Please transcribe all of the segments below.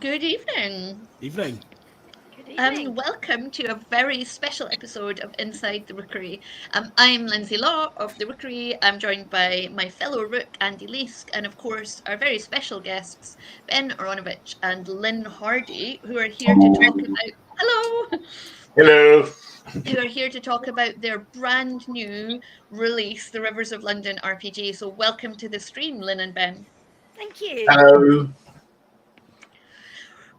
Good evening. Evening. Good evening. Welcome to a very special episode of Inside the Rookery. I'm Lindsay Law of the Rookery. I'm joined by my fellow Rook, Andy Leask, and of course, our very special guests, Ben Aaronovitch and Lynne Hardy, who are here to talk about. Hello! Hello. Who are here to talk about their brand new release, the Rivers of London RPG. So, welcome to the stream, Lynne and Ben. Thank you. Hello.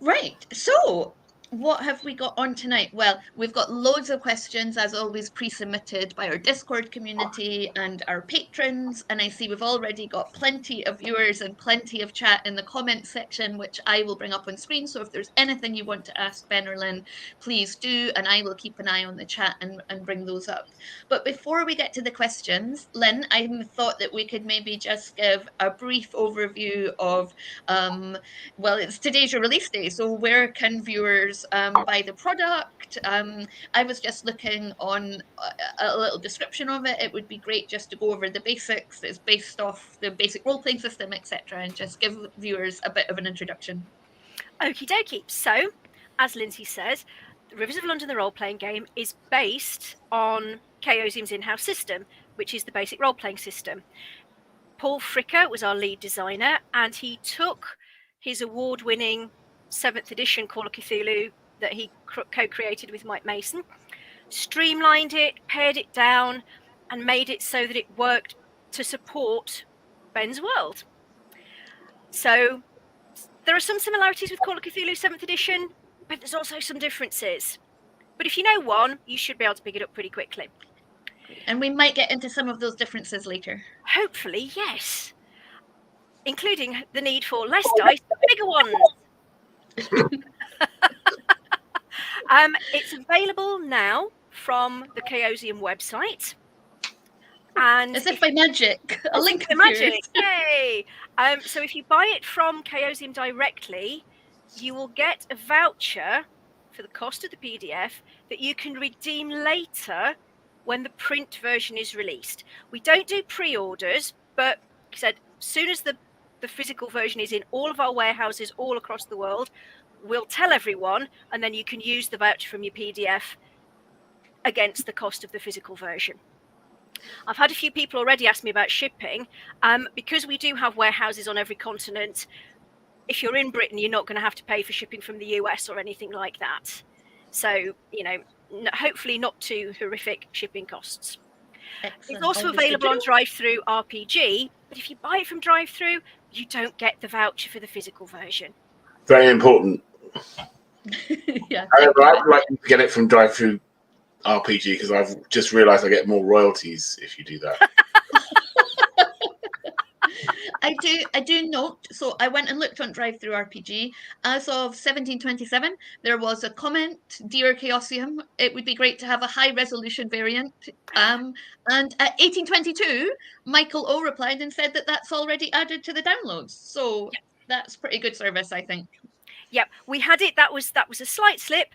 Right. So, what have we got on tonight? Well, we've got loads of questions, as always, pre-submitted by our Discord community and our patrons. And I see we've already got plenty of viewers and plenty of chat in the comments section, which I will bring up on screen. So if there's anything you want to ask Ben or Lynne, please do. And I will keep an eye on the chat and bring those up. But before we get to the questions, Lynne, I thought that we could maybe just give a brief overview of well, it's today's your release day, so where can viewers buy the product? I was just looking on a little description of it. It would be great just to go over the basics. It's based off the basic role-playing system, etc., and just give viewers a bit of an introduction. Okie dokie. So, as Lindsay says, the Rivers of London, the role-playing game, is based on Chaosium's in-house system, which is the basic role-playing system. Paul Fricker was our lead designer, and he took his award-winning 7th edition Call of Cthulhu that he co-created with Mike Mason, streamlined it, pared it down, and made it so that it worked to support Ben's world. So there are some similarities with Call of Cthulhu 7th edition, but there's also some differences. But if you know one, you should be able to pick it up pretty quickly. And we might get into some of those differences later. Hopefully, yes. Including the need for less dice, but bigger ones. It's available now from the Chaosium website. And as if by magic, a link by magic, yay! So if you buy it from Chaosium directly, you will get a voucher for the cost of the PDF that you can redeem later when the print version is released. We don't do pre-orders, but like I said, as soon as the physical version is in all of our warehouses all across the world, we'll tell everyone, and then you can use the voucher from your PDF against the cost of the physical version. I've had a few people already ask me about shipping. Because we do have warehouses on every continent, if you're in Britain, you're not going to have to pay for shipping from the US or anything like that. So, hopefully not too horrific shipping costs. Excellent. It's also available on Drive-Thru RPG, but if you buy it from Drive-Thru, you don't get the voucher for the physical version. Very important. Yeah. However, I'd like to get it from Drive-Thru RPG because I've just realised I get more royalties if you do that. I do note, so I went and looked on Drive-Thru RPG. As of 1727, there was a comment, Dear Chaosium, it would be great to have a high-resolution variant. And at 1822, Michael O replied and said that that's already added to the downloads. So that's pretty good service, I think. Yep, we had it. That was a slight slip.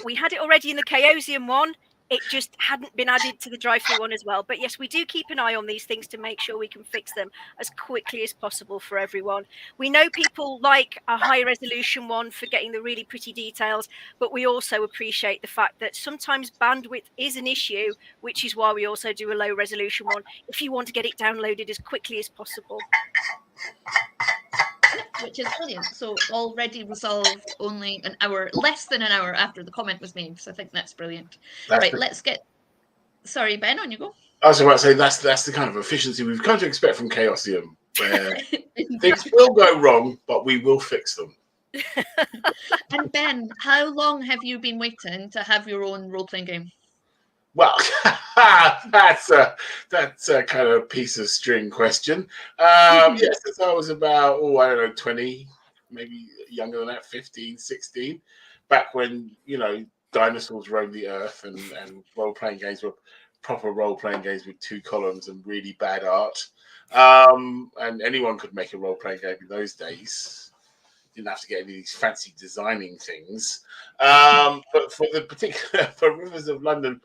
We had it already in the Chaosium one. It just hadn't been added to the Drive-Thru one as well. But yes, we do keep an eye on these things to make sure we can fix them as quickly as possible for everyone. We know people like a high-resolution one for getting the really pretty details, but we also appreciate the fact that sometimes bandwidth is an issue, which is why we also do a low-resolution one if you want to get it downloaded as quickly as possible. Which is brilliant. So already resolved only an hour, less than an hour after the comment was made. So I think that's brilliant. Let's get. Sorry, Ben, on you go. I was about to say that's the kind of efficiency we've come to expect from Chaosium, where things will go wrong, but we will fix them. And Ben, how long have you been waiting to have your own role-playing game? Well, that's a kind of piece of string question. Yes, since I was about, 20, maybe younger than that, 15, 16, back when, dinosaurs roamed the earth and role-playing games were proper role-playing games with 2 columns and really bad art. And anyone could make a role-playing game in those days. Didn't have to get any of these fancy designing things. But for the particular, for Rivers of London,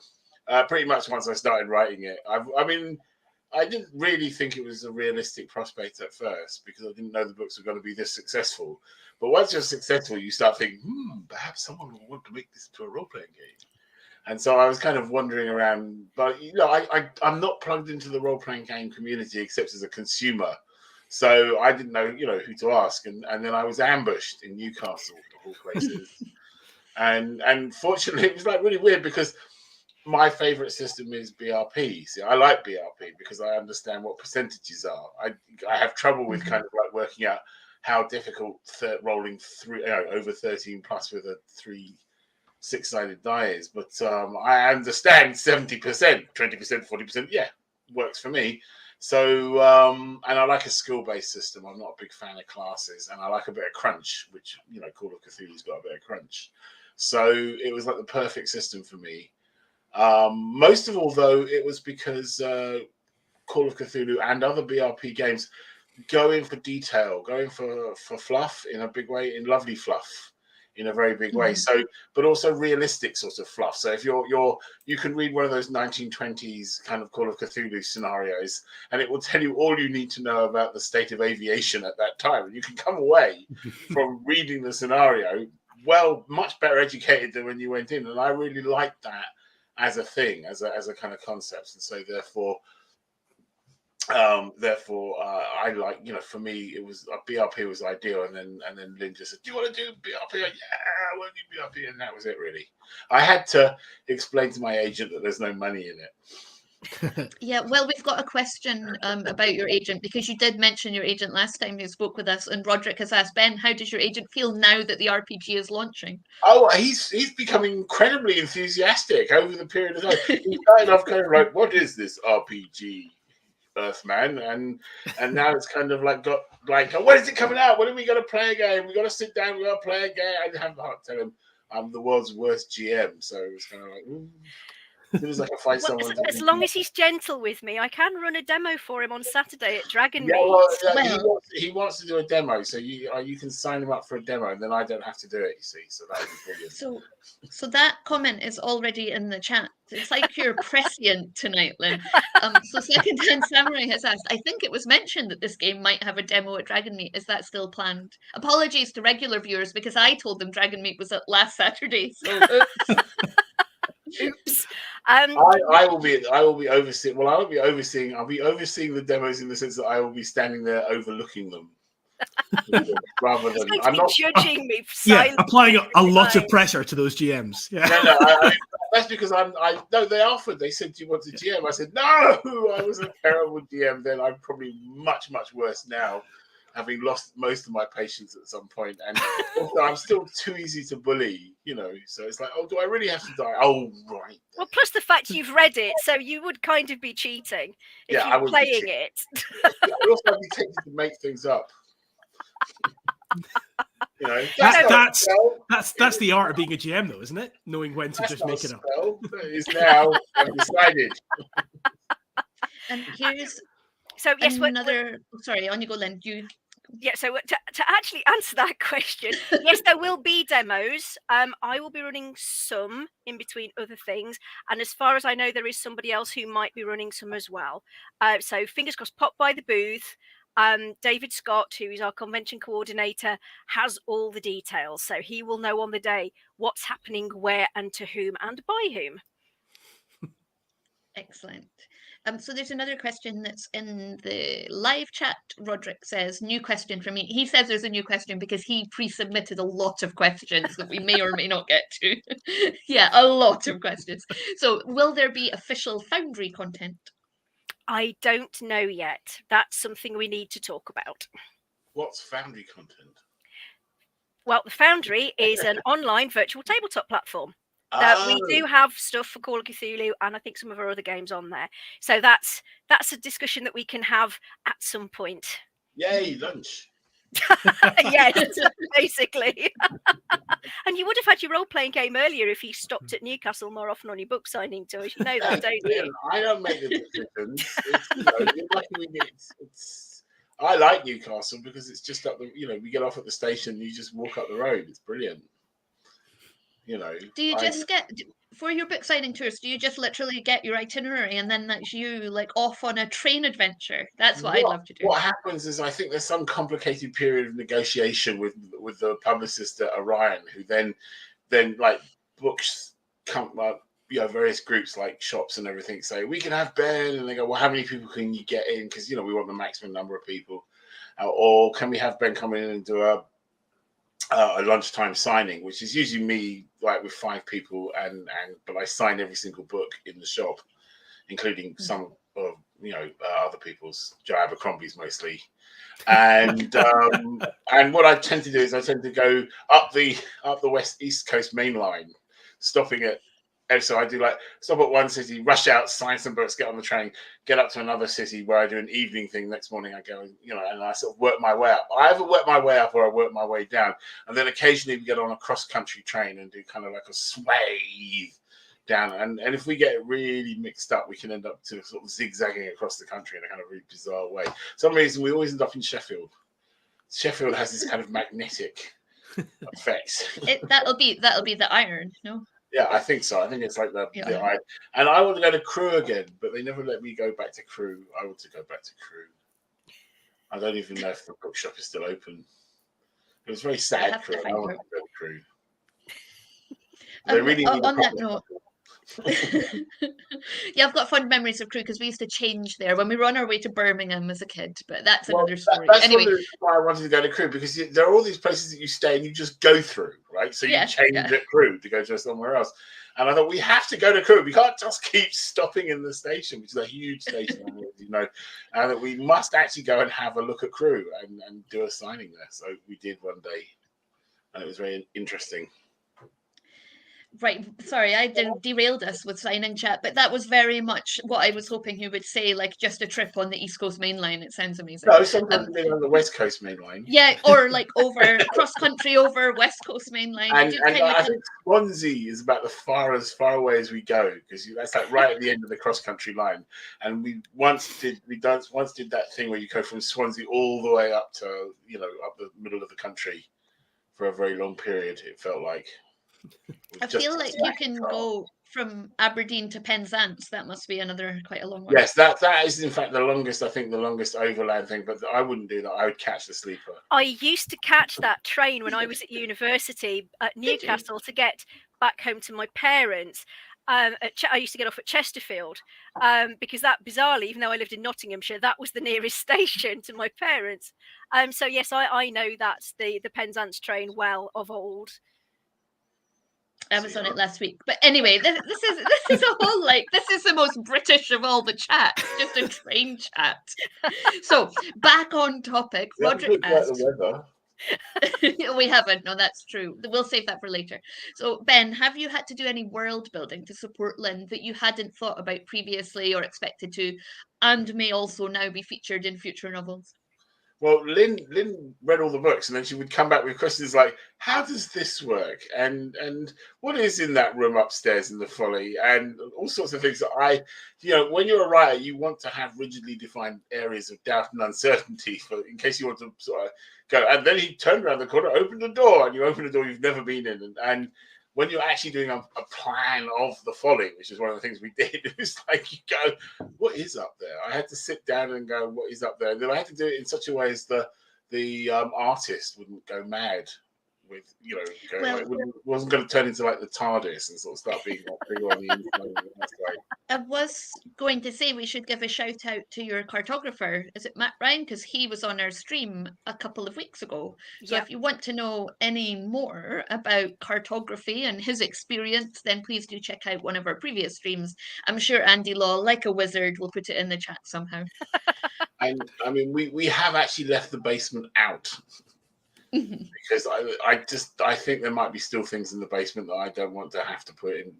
pretty much once I started writing it, I didn't really think it was a realistic prospect at first because I didn't know the books were going to be this successful. But once you're successful, you start thinking, perhaps someone will want to make this into a role-playing game. And so I was kind of wandering around, but I'm not plugged into the role-playing game community except as a consumer. So I didn't know, who to ask. And then I was ambushed in Newcastle, of all places. and fortunately, it was like really weird because my favorite system is BRP. See, I like BRP because I understand what percentages are. I have trouble with kind of like working out how difficult rolling through over 13 plus with a 3 6-sided die is, but I understand 70%, 20%, 40%. Yeah, works for me. So, and I like a skill-based system. I'm not a big fan of classes, and I like a bit of crunch, which Call of Cthulhu's got a bit of crunch. So it was like the perfect system for me. Most of all, though, it was because Call of Cthulhu and other BRP games go in for detail, go in for fluff in a big way, in lovely fluff. In a very big way. So, but also realistic sort of fluff. So if you can read one of those 1920s kind of Call of Cthulhu scenarios, and it will tell you all you need to know about the state of aviation at that time. And you can come away from reading the scenario much better educated than when you went in. And I really liked that as a thing, as a kind of concept. And so therefore, I like, for me, it was BRP was ideal, and then Lynne just said, "Do you want to do BRP?" Like, yeah, I want to do BRP, and that was it. Really, I had to explain to my agent that there's no money in it. Yeah, well, we've got a question about your agent because you did mention your agent last time you spoke with us, and Roderick has asked, Ben, how does your agent feel now that the RPG is launching? Oh, he's becoming incredibly enthusiastic over the period of time. He started off kind of like, "What is this RPG?" Earthman, and now it's kind of like got like, when is it coming out? When are we going to play a game? We got to sit down, we got to play a game. I have the heart to tell him I'm the world's worst GM, so it was kind of like, it was like a fight someone. As long as he's gentle with me, I can run a demo for him on Saturday at Dragon Meet. Well, he wants to do a demo, so you can sign him up for a demo, and then I don't have to do it. You see, so that would be brilliant. So that comment is already in the chat. It's like you're prescient tonight, Lynne. So Second Hand Samurai has asked, I think it was mentioned that this game might have a demo at Dragon Meet. Is that still planned? Apologies to regular viewers because I told them Dragon Meet was last Saturday. So oops. I will be overseeing. Well, I'll be overseeing the demos in the sense that I will be standing there overlooking them. Rather than I'm not judging me. Applying a lot of pressure to those GMs. Yeah. No, that's because no, they offered. They said, "Do you want to GM?" I said, "No, I was a terrible GM then. I'm probably much, much worse now, having lost most of my patience at some point, and also I'm still too easy to bully, So it's like, oh, do I really have to die? Oh, right. Well, plus the fact you've read it, so you would kind of be cheating if you were playing it. I also be tempted to make things up. That's the art of being a GM, though, isn't it? Knowing when to just make it up. It is now. I've decided. And here's another. Sorry, on you go, Lynne. Yeah, so to actually answer that question, yes, there will be demos. I will be running some in between other things, and as far as I know, there is somebody else who might be running some as well. So fingers crossed. Pop by the booth. David Scott, who is our convention coordinator, has all the details. So he will know on the day what's happening, where, and to whom, and by whom. Excellent. So there's another question that's in the live chat. Roderick says, new question for me. He says there's a new question because he pre-submitted a lot of questions that we may or may not get to. Yeah, a lot of questions. So will there be official Foundry content? I don't know yet. That's something we need to talk about. What's Foundry content? Well, the Foundry is an online virtual tabletop platform. We do have stuff for Call of Cthulhu and I think some of our other games on there. So that's a discussion that we can have at some point. Yay, lunch. Yes, basically. And you would have had your role-playing game earlier if you stopped at Newcastle more often on your book signing tours. You know that, don't you? I don't make the decisions. I like Newcastle because it's just up the. We get off at the station. And you just walk up the road. It's brilliant. Do you just get, for your book signing tours, do you just literally get your itinerary and then that's you like off on a train adventure? That's what I'd love to do. What happens is I think there's some complicated period of negotiation with the publicist at Orion, who then like books come up, various groups like shops and everything say, we can have Ben, and they go, well, how many people can you get in? Because we want the maximum number of people. Or can we have Ben come in and do a lunchtime signing, which is usually me, like with 5 people, but I sign every single book in the shop, including some of other people's, Joe Abercrombie's mostly. And and what I tend to do is I tend to go up the East Coast main line, stopping at. And so I do like stop at one city, rush out, sign some books, get on the train, get up to another city where I do an evening thing. Next morning I go, and I sort of work my way up. I either work my way up or I work my way down. And then occasionally we get on a cross-country train and do kind of like a swathe down. And if we get really mixed up, we can end up to sort of zigzagging across the country in a kind of really bizarre way. For some reason, we always end up in Sheffield. Sheffield has this kind of magnetic effect. That'll be the iron, no? Yeah, I think so. I think it's like the iron. And I want to go to Crewe again, but they never let me go back to Crewe. I want to go back to Crewe. I don't even know if the bookshop is still open. It was very sad, Crewe. I want to go to Crewe. They really need on that note. Yeah, I've got fond memories of Crewe because we used to change there when we were on our way to Birmingham as a kid, but that's another story. That's anyway, why I wanted to go to Crewe, because there are all these places that you stay and you just go through, right? So you change at Crewe to go to somewhere else. And I thought, we have to go to Crewe. We can't just keep stopping in the station, which is a huge station, and that we must actually go and have a look at Crewe and do a signing there. So we did one day, and it was very interesting. Right, sorry, I derailed us with signing chat, but that was very much what I was hoping you would say, like just a trip on the East Coast Main Line. It sounds amazing. No, sometimes on the West Coast Main Line. Yeah, or like over cross country over West Coast Main Line. And I think Swansea is about as far away as we go, because that's like right at the end of the cross country line. And we once did that thing where you go from Swansea all the way up to up the middle of the country for a very long period. It felt like. I feel like you can go from Aberdeen to Penzance. That must be quite a long one. Yes, that is in fact the longest overland thing, but I wouldn't do that. I would catch the sleeper. I used to catch that train when I was at university at Newcastle to get back home to my parents. I used to get off at Chesterfield because that, bizarrely, even though I lived in Nottinghamshire, that was the nearest station to my parents. So yes, I know that's the Penzance train well of old. I was on it last week, but anyway, this is a whole this is the most British of all the chats, just a train chat. So back on topic, Roderick asked. We haven't. No, that's true. We'll save that for later. So Ben, have you had to do any world building to support Lynne that you hadn't thought about previously or expected to, and may also now be featured in future novels? Well, Lynne read all the books, and then she would come back with questions like, how does this work? And what is in that room upstairs in the Folly? And all sorts of things that when you're a writer, you want to have rigidly defined areas of doubt and uncertainty in case you want to sort of go. And then he turned around the corner, opened the door, and you open a door you've never been in. And when you're actually doing a plan of the Folly, which is one of the things we did, it was like you go, what is up there? I had to sit down and go, what is up there? And then I had to do it in such a way as the artist wouldn't go mad with, it wasn't going to turn into like the TARDIS and sort of start being bigger on the inside. I was going to say we should give a shout out to your cartographer. Is it Matt Ryan? Because he was on our stream a couple of weeks ago. So if you want to know any more about cartography and his experience, then please do check out one of our previous streams. I'm sure Andy Law, like a wizard, will put it in the chat somehow. And I mean, we have actually left the basement out. Because I think there might be still things in the basement that I don't want to have to put in.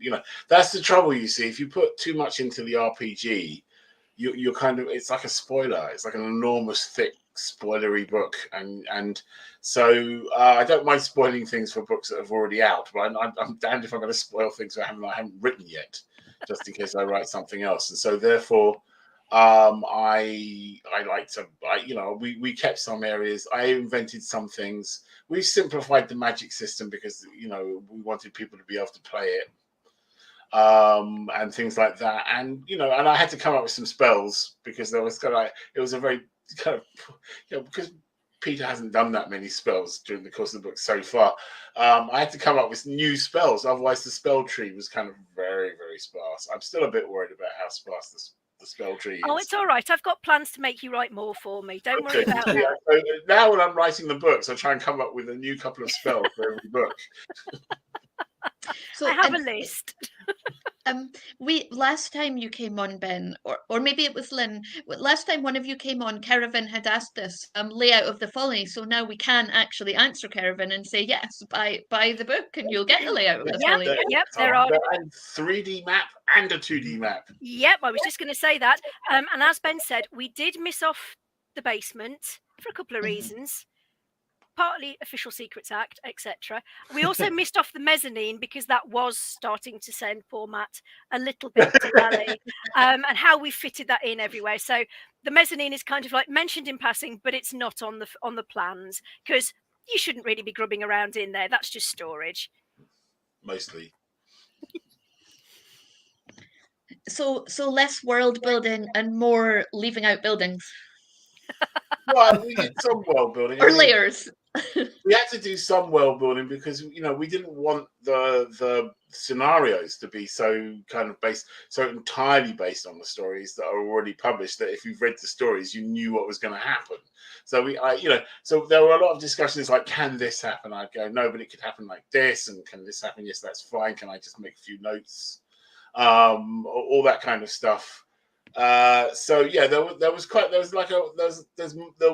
That's the trouble. You see, if you put too much into the RPG, you're kind of, it's like a spoiler. It's like an enormous, thick, spoilery book, and so I don't mind spoiling things for books that have already out. But I'm damned if I'm going to spoil things that I haven't written yet, just in case I write something else. And so therefore, I like to, we kept some areas. I invented some things. We simplified the magic system because we wanted people to be able to play it, and things like that. And and I had to come up with some spells because there was it was a very kind of because Peter hasn't done that many spells during the course of the book so far. I had to come up with new spells, otherwise the spell tree was kind of very, very sparse. I'm still a bit worried about how sparse the spell tree is. Oh, it's all right. I've got plans to make you write more for me. Don't worry about that. So now when I'm writing the books, I try and come up with a new couple of spells for every book. So I have a list. Last time you came on, Ben, or maybe it was Lynne. Last time one of you came on, Caravan had asked us layout of the Folly. So now we can actually answer Caravan and say yes, buy the book, and you'll get the layout of the Folly. Yep, there are a 3D map and a 2D map. Yep, I was just going to say that. And as Ben said, we did miss off the basement for a couple of reasons. Partly Official Secrets Act, etc. We also missed off the mezzanine because that was starting to send poor Matt a little bit to rally, and how we fitted that in everywhere. So the mezzanine is kind of like mentioned in passing, but it's not on the plans because you shouldn't really be grubbing around in there. That's just storage. Mostly. So less world building and more leaving out buildings. Well, we did some world building. Or layers. We had to do some world building because we didn't want the scenarios to be so kind of so entirely based on the stories that are already published that if you've read the stories you knew what was going to happen. So so there were a lot of discussions like, can this happen? I'd go, no, but it could happen like this. And can this happen? Yes, that's fine. Can I just make a few notes? All that kind of stuff. So yeah, there'll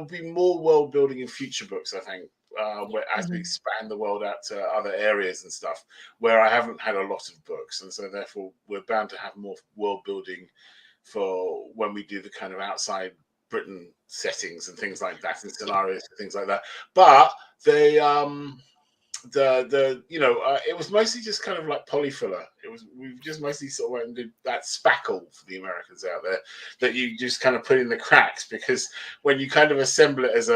be more world building in future books, I think, as we expand the world out to other areas and stuff where I haven't had a lot of books, and so therefore we're bound to have more world building for when we do the kind of outside Britain settings and things like that, and scenarios and things like that. But they it was mostly just kind of like polyfiller. We just mostly sort of went and did that spackle for the Americans out there that you just kind of put in the cracks, because when you kind of assemble it as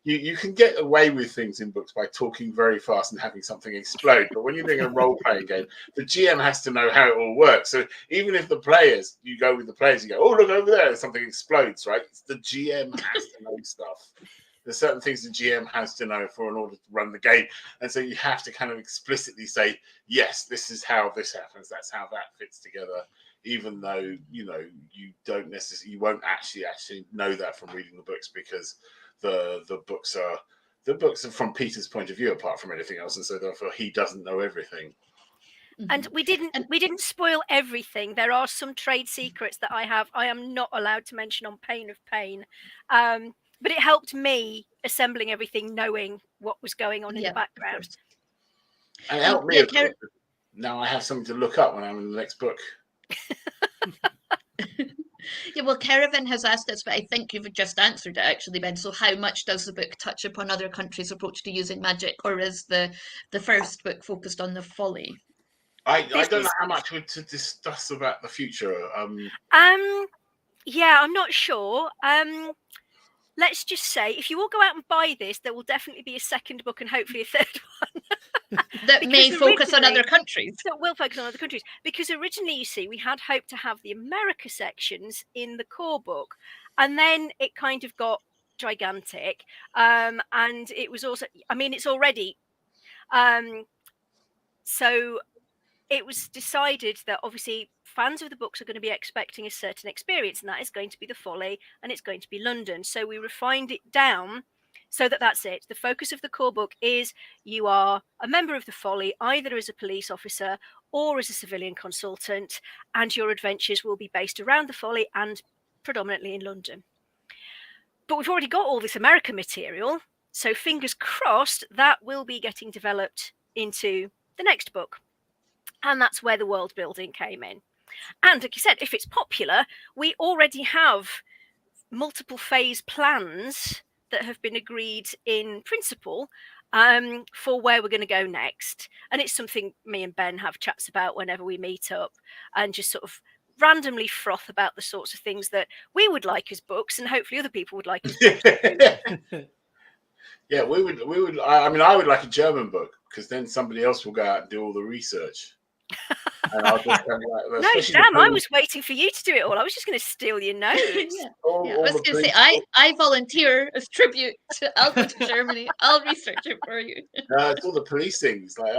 you can get away with things in books by talking very fast and having something explode. But when you're doing a role-playing game, the GM has to know how it all works. So even if you go with the players, you go, oh, look over there, something explodes, right? The GM has to know stuff. There's certain things the GM has to know in order to run the game. And so you have to kind of explicitly say, yes, this is how this happens. That's how that fits together. Even though, you won't actually know that from reading the books, because the books are from Peter's point of view apart from anything else. And so therefore he doesn't know everything. And we didn't spoil everything. There are some trade secrets that I am not allowed to mention on pain of pain. But it helped me assembling everything, knowing what was going on in the background. And it helped me. Now I have something to look up when I'm in the next book. Yeah, well, Caravan has asked us, but I think you've just answered it actually, Ben. So how much does the book touch upon other countries' approach to using magic, or is the first book focused on the Folly? I don't know how much to discuss about the future. Yeah, I'm not sure. Let's just say, if you all go out and buy this, there will definitely be a second book and hopefully a third one. That may focus on other countries. That will focus on other countries. Because originally, you see, we had hoped to have the America sections in the core book. And then it kind of got gigantic. And it was also, it's already. So it was decided that obviously fans of the books are going to be expecting a certain experience, and that is going to be the Folly, and it's going to be London. So we refined it down so that's it. The focus of the core book is you are a member of the Folly, either as a police officer or as a civilian consultant, and your adventures will be based around the Folly and predominantly in London. But we've already got all this America material, so fingers crossed that will be getting developed into the next book. And that's where the world building came in. And like you said, if it's popular, we already have multiple phase plans that have been agreed in principle for where we're going to go next. And it's something me and Ben have chats about whenever we meet up, and just sort of randomly froth about the sorts of things that we would like as books, and hopefully other people would like as books. Yeah, we would. I mean, I would like a German book because then somebody else will go out and do all the research. And I'll just kind of like, No, damn! I was waiting for you to do it all. I was just going to steal your notes. Yeah, I was going to say, I volunteer as tribute. I'll go to Germany. I'll research it for you. It's all the policing. It's like,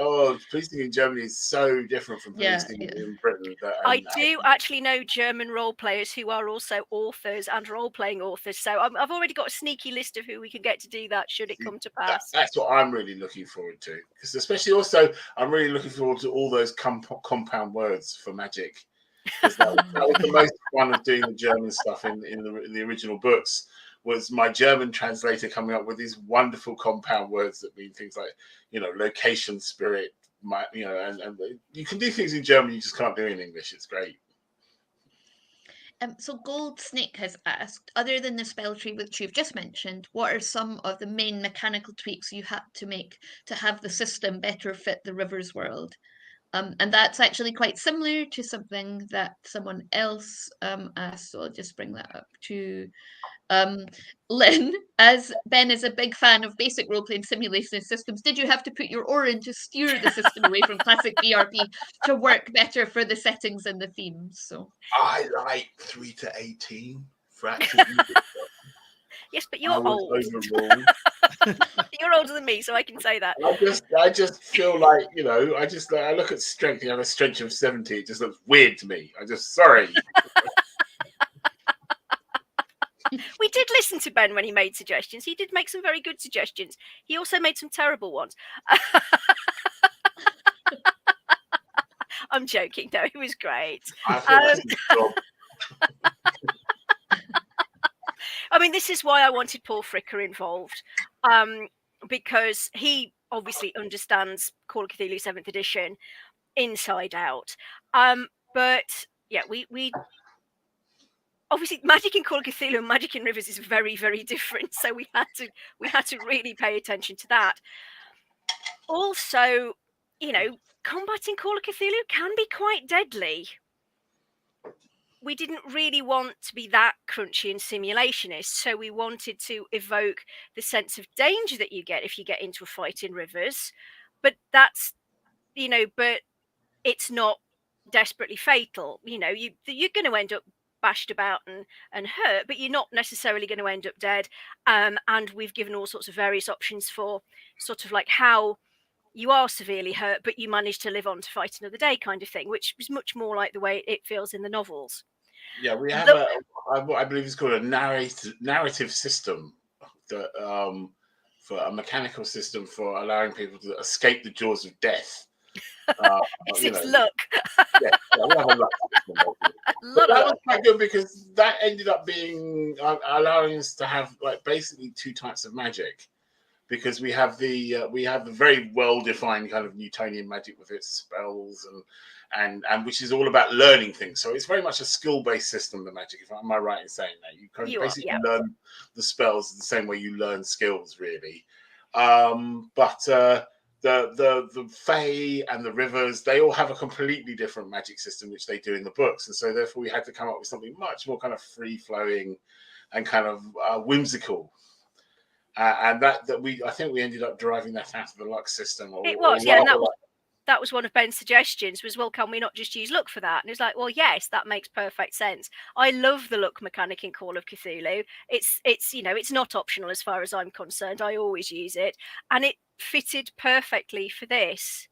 policing in Germany is so different from policing in Britain. I do actually know German role players who are also authors and role-playing authors. So I've already got a sneaky list of who we can get to do that should it come to pass. That's what I'm really looking forward to. Because especially also, I'm really looking forward to all those compound words for magic. That was the most fun of doing the German stuff in the original books. Was my German translator coming up with these wonderful compound words that mean things like, location, spirit, and you can do things in German you just can't do in English. It's great. So Gold Snake has asked, other than the spell tree which you've just mentioned, what are some of the main mechanical tweaks you had to make to have the system better fit the Rivers world? And that's actually quite similar to something that someone else asked. So I'll just bring that up to Lynne. As Ben is a big fan of basic role-playing simulation systems, did you have to put your oar in to steer the system away from classic BRP to work better for the settings and the themes? So I like 3 to 18 fractions. Yes, but you're old. You're older than me, so I can say that. I just feel like, I look at strength. You have a strength of 70. It just looks weird to me. Sorry. We did listen to Ben when he made suggestions. He did make some very good suggestions. He also made some terrible ones. I'm joking, though. It was great. I mean, this is why I wanted Paul Fricker involved, because he obviously understands Call of Cthulhu 7th edition inside out. But yeah, we obviously magic in Call of Cthulhu and magic in Rivers is very, very different. So we had to really pay attention to that. Also, combat in Call of Cthulhu can be quite deadly. We didn't really want to be that crunchy and simulationist, so we wanted to evoke the sense of danger that you get if you get into a fight in Rivers. But that's, but it's not desperately fatal. You're going to end up bashed about and hurt, but you're not necessarily going to end up dead. And we've given all sorts of various options for sort of like how you are severely hurt, but you manage to live on to fight another day kind of thing, which is much more like the way it feels in the novels. Yeah, we have I believe it's called a narrative system that, for a mechanical system for allowing people to escape the jaws of death. It's luck. Yeah, we have a luck system. That was quite good because that ended up being allowing us to have like basically two types of magic. Because we have the very well defined kind of Newtonian magic with its spells and which is all about learning things. So it's very much a skill based system. The magic, am I right in saying that? You kind of basically learn the spells the same way you learn skills, really. But the Fae and the Rivers, they all have a completely different magic system which they do in the books, and so therefore we had to come up with something much more kind of free flowing and kind of whimsical. And I think we ended up driving that out of the luck system. And that was one of Ben's suggestions was, well, can we not just use luck for that? And it's like, well, yes, that makes perfect sense. I love the luck mechanic in Call of Cthulhu. It's not optional as far as I'm concerned. I always use it, and it fitted perfectly for this.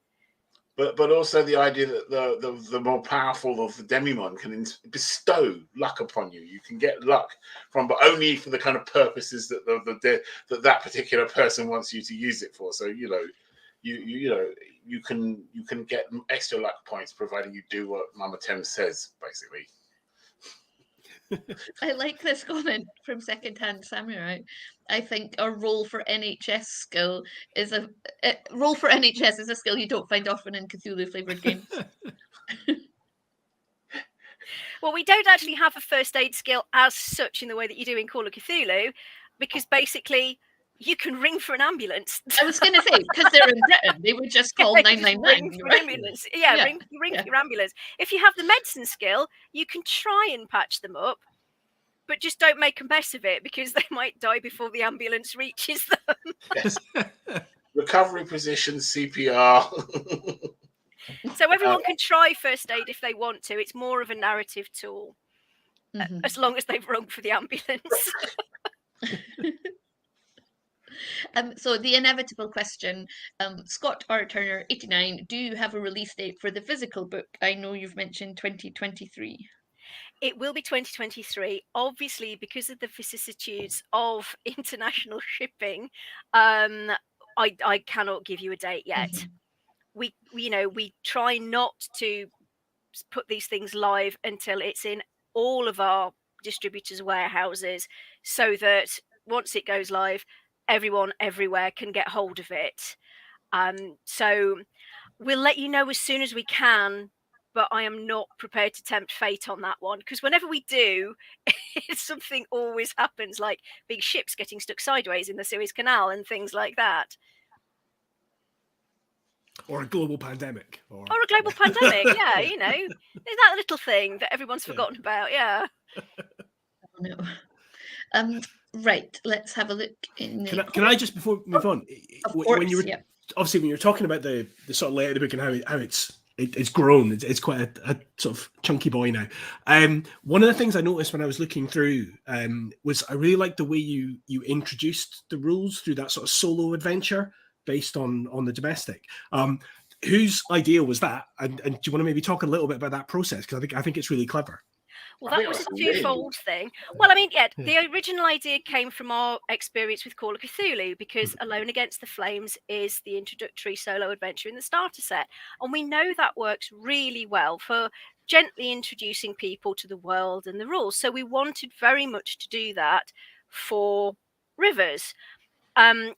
But also the idea that the more powerful of the demimon can bestow luck upon you. You can get luck from, but only for the kind of purposes that that particular person wants you to use it for. So you can get extra luck points providing you do what Mama Tem says, basically. I like this comment from Secondhand Samurai. I think a roll for NHS skill is a skill you don't find often in Cthulhu flavored games. Well, we don't actually have a first aid skill as such in the way that you do in Call of Cthulhu, because basically you can ring for an ambulance. I was going to say, because they're in Britain, they would just call Yeah, you just 999. ring for an ambulance. Yeah, Yeah. ring for your ambulance. If you have the medicine skill, you can try and patch them up, but just don't make a mess of it because they might die before the ambulance reaches them. Yes. Recovery position, CPR. So everyone can try first aid if they want to. It's more of a narrative tool, as long as they've rung for the ambulance. So the inevitable question, Scott R. Turner, 89, do you have a release date for the physical book? I know you've mentioned 2023. It will be 2023. Obviously, because of the vicissitudes of international shipping, I cannot give you a date yet. We try not to put these things live until it's in all of our distributors' warehouses, so that once it goes live, everyone everywhere can get hold of it. So we'll let you know as soon as we can, but I am not prepared to tempt fate on that one, because whenever we do, something always happens, like big ships getting stuck sideways in the Suez Canal and things like that. Or a global pandemic. Or a global pandemic, yeah, there's that little thing that everyone's forgotten about, yeah. Oh, no. Right, let's have a look. Can I just, before we move on, of course, when you were obviously when you're talking about the sort of layout of the book and how it's grown, it's quite a sort of chunky boy now. One of the things I noticed when I was looking through was I really liked the way you introduced the rules through that sort of solo adventure based on the domestic. Whose idea was that? And do you want to maybe talk a little bit about that process? Because I think it's really clever. Well, that was a twofold thing. Well, I mean, the original idea came from our experience with Call of Cthulhu, because Alone Against the Flames is the introductory solo adventure in the starter set. And we know that works really well for gently introducing people to the world and the rules. So we wanted very much to do that for Rivers.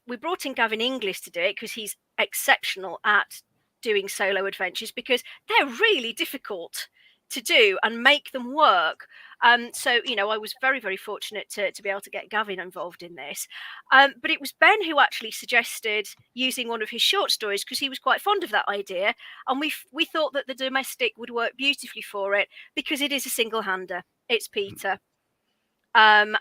We brought in Gavin Inglis to do it because he's exceptional at doing solo adventures, because they're really difficult to do and make them work. So, I was very, very fortunate to be able to get Gavin involved in this. But it was Ben who actually suggested using one of his short stories, because he was quite fond of that idea. And we thought that the domestic would work beautifully for it, because it is a single-hander. It's Peter. And,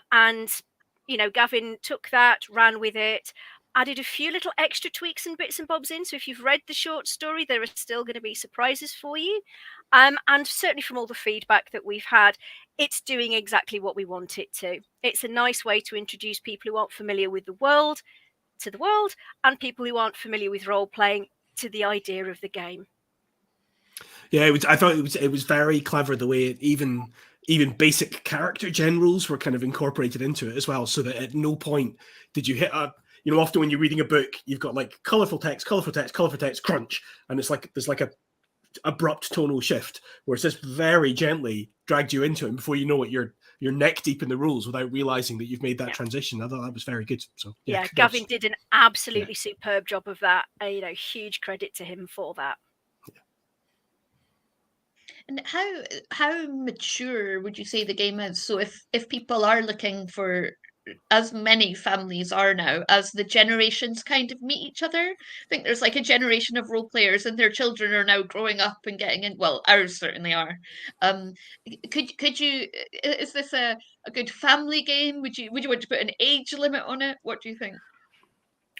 Gavin took that, ran with it, added a few little extra tweaks and bits and bobs in. So if you've read the short story, there are still going to be surprises for you. And certainly from all the feedback that we've had, it's doing exactly what we want it to. It's a nice way to introduce people who aren't familiar with the world to the world, and people who aren't familiar with role-playing to the idea of the game. Yeah, I thought it was very clever the way it even basic character gen rules were kind of incorporated into it as well, so that at no point did you hit a... often when you're reading a book, you've got like colourful text, crunch, and it's like there's like a abrupt tonal shift, whereas this very gently dragged you into it, and before you know it, you're neck deep in the rules without realizing that you've made that transition. I thought that was very good. So Gavin did an absolutely superb job of that. Huge credit to him for that. And how mature would you say the game is? So if people are looking for, as many families are now, as the generations kind of meet each other, I think there's like a generation of role players and their children are now growing up and getting in. Well, ours certainly are. Could you, is this a good family game? Would you want to put an age limit on it? What do you think?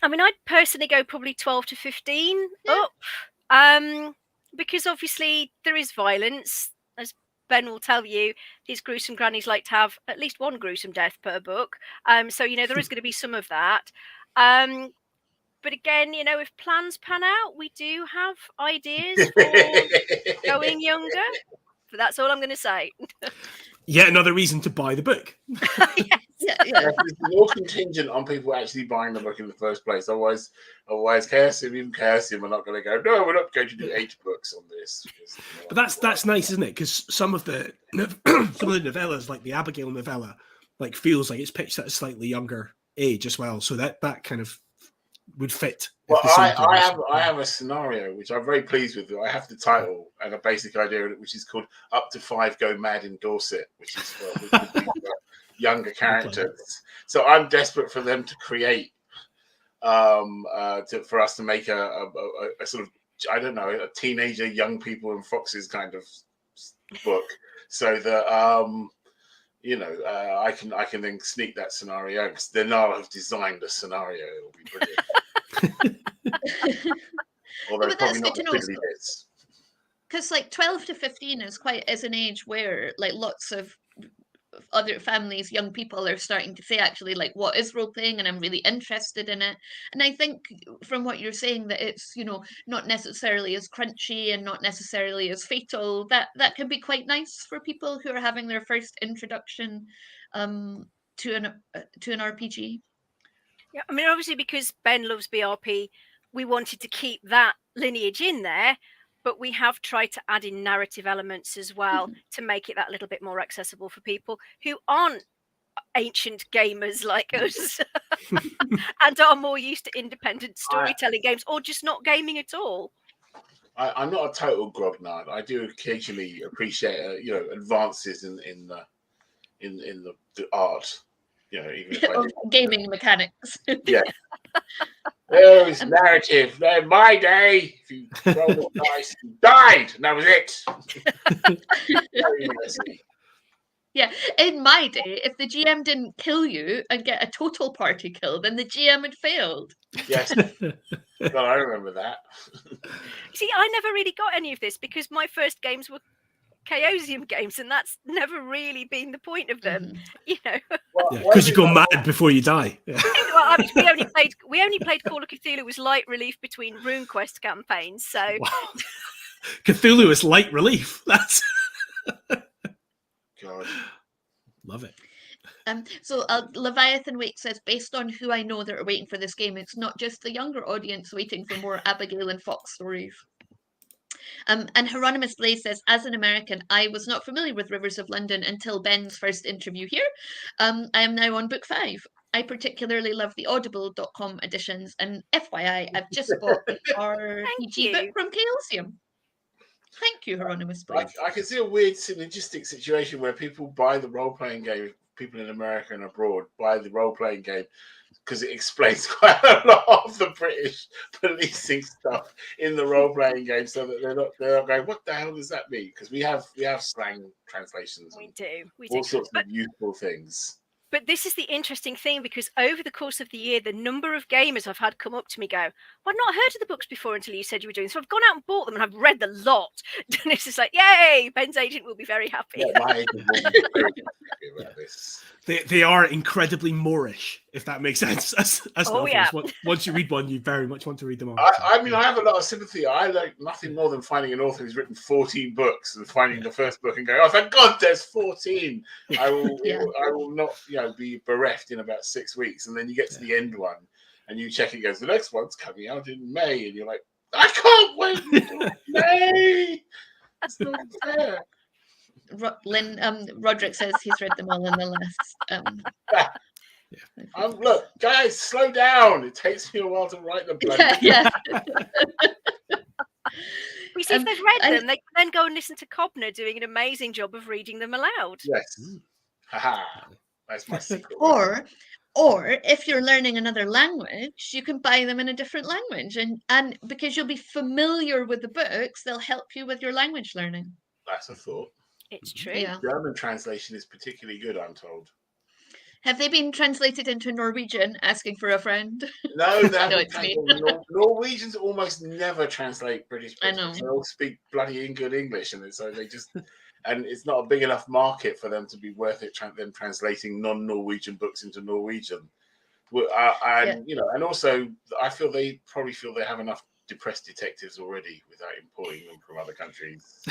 I mean, I'd personally go probably 12 to 15 up. Because obviously there is violence. As Ben will tell you, these gruesome grannies like to have at least one gruesome death per book. So, there is going to be some of that. But again, if plans pan out, we do have ideas for going younger. But that's all I'm going to say. Yet another reason to buy the book. Yes. Yeah. It's more contingent on people actually buying the book in the first place. Otherwise, even Chaosium are not going to go, no, we're not going to do 8 books on this. But that's nice, isn't it? Because some of the novellas, like the Abigail novella, like feels like it's pitched at a slightly younger age as well. So that kind of would fit. Well, I have a scenario which I'm very pleased with. I have the title and a basic idea of it, which is called "Up to 5 Go Mad in Dorset," which is younger characters. So I'm desperate for them to create for us to make a sort of, I don't know, a teenager, young people and foxes kind of book, so that I can then sneak that scenario, because then I'll have designed a scenario. It'll be brilliant. Although but probably that's not good the to know. fiddly bits. Because like 12 to 15 is an age where like lots of other families, young people are starting to say actually like, what is role playing, and I'm really interested in it. And I think from what you're saying that it's not necessarily as crunchy and not necessarily as fatal, that can be quite nice for people who are having their first introduction to an RPG. Yeah, I mean, obviously, because Ben loves BRP, we wanted to keep that lineage in there, but we have tried to add in narrative elements as well to make it that little bit more accessible for people who aren't ancient gamers like us and are more used to independent storytelling games, or just not gaming at all. I'm not a total grognard. I do occasionally appreciate advances in the art. Even if I Of gaming mechanics. Yeah. There's narrative. In my day, if you roll the dice, you died, and that was it. Very messy. Yeah, in my day, if the GM didn't kill you and get a total party kill, then the GM had failed. Yes. God, I remember that. See, I never really got any of this because my first games were Chaosium games, and that's never really been the point of them. Because you go mad before you die. Yeah. Well, I mean, we only played Call of Cthulhu as light relief between RuneQuest campaigns. So wow. Cthulhu is light relief. That's God. Love it. So Leviathan Wake says, based on who I know that are waiting for this game, it's not just the younger audience waiting for more Abigail and Fox stories. And Hieronymus Blaze says, as an American, I was not familiar with Rivers of London until Ben's first interview here. I am now on book 5. I particularly love the audible.com editions, and FYI, I've just bought the RPG book from Chaosium. Thank you, Hieronymus Blaze. I can see a weird synergistic situation where people buy the role-playing game, people in America and abroad buy the role-playing game because it explains quite a lot of the British policing stuff in the role-playing game, so that they're not going, what the hell does that mean? Because we have slang translations. We do. All sorts of useful things. But this is the interesting thing, because over the course of the year, the number of gamers I've had come up to me go, well, I've not heard of the books before until you said you were doing. So I've gone out and bought them and I've read the lot. And it's just like, yay, Ben's agent will be very happy. Yeah, my agent will be very happy about this. They are incredibly Moorish, if that makes sense. As novels. Yeah. Once you read one, you very much want to read them all. I mean, I have a lot of sympathy. I like nothing more than finding an author who's written 14 books and finding the first book and going, oh, thank God, there's 14. I will not, be bereft in about 6 weeks. And then you get to the end one and you check it, goes, the next one's coming out in May. And you're like, I can't wait until May. It's not fair. Roderick says he's read them all in the last. Look, guys, slow down. It takes me a while to write the bloody. Yeah. We see if they've read them, they can then go and listen to Cobner doing an amazing job of reading them aloud. Yes. Haha. That's my secret. Or if you're learning another language, you can buy them in a different language, and because you'll be familiar with the books, they'll help you with your language learning. That's a thought. It's true. Yeah. German translation is particularly good, I'm told. Have they been translated into Norwegian, asking for a friend? No, No, it's me. Norwegians almost never translate British books. I know. They all speak bloody good English, and so they just... And it's not a big enough market for them to be worth it, them translating non-Norwegian books into Norwegian. And also, I feel they probably feel they have enough depressed detectives already without importing them from other countries.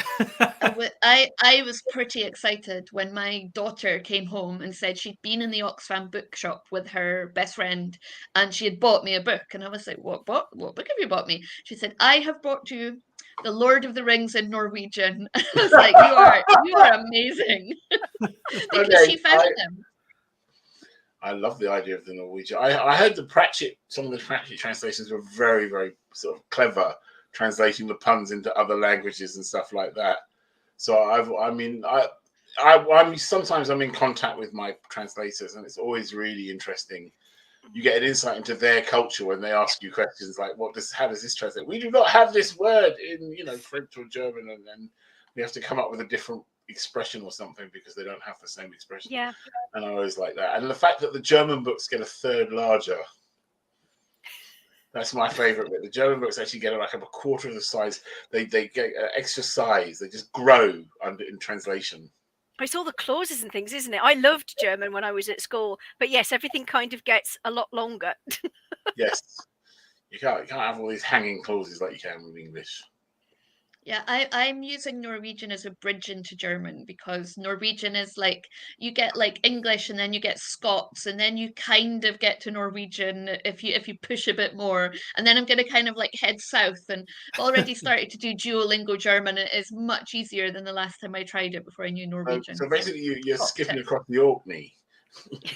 I was pretty excited when my daughter came home and said she'd been in the Oxfam bookshop with her best friend and she had bought me a book. And I was like, what book have you bought me? She said, I have brought you The Lord of the Rings in Norwegian. I was like, you are amazing. Because she found them. I love the idea of the Norwegian. I heard some of the Pratchett translations were very, very sort of clever, translating the puns into other languages and stuff like that. So I'm sometimes I'm in contact with my translators, and it's always really interesting you get an insight into their culture when they ask you questions like, how does this translate? We do not have this word in, French or German, and then we have to come up with a different expression or something because they don't have the same expression. Yeah. And I always like that. And the fact that the German books get a third larger, that's my favorite bit. The German books actually get like a quarter of the size. They get extra size. They just grow in translation. It's all the clauses and things, isn't it? I loved German when I was at school, but yes, everything kind of gets a lot longer. Yes, you can't have all these hanging clauses like you can with English. Yeah, I'm using Norwegian as a bridge into German, because Norwegian is like, you get like English and then you get Scots and then you kind of get to Norwegian if you push a bit more. And then I'm going to kind of like head south, and I've already started to do Duolingo German. It is much easier than the last time I tried it before I knew Norwegian. So basically you're top skipping tip. across the Orkney.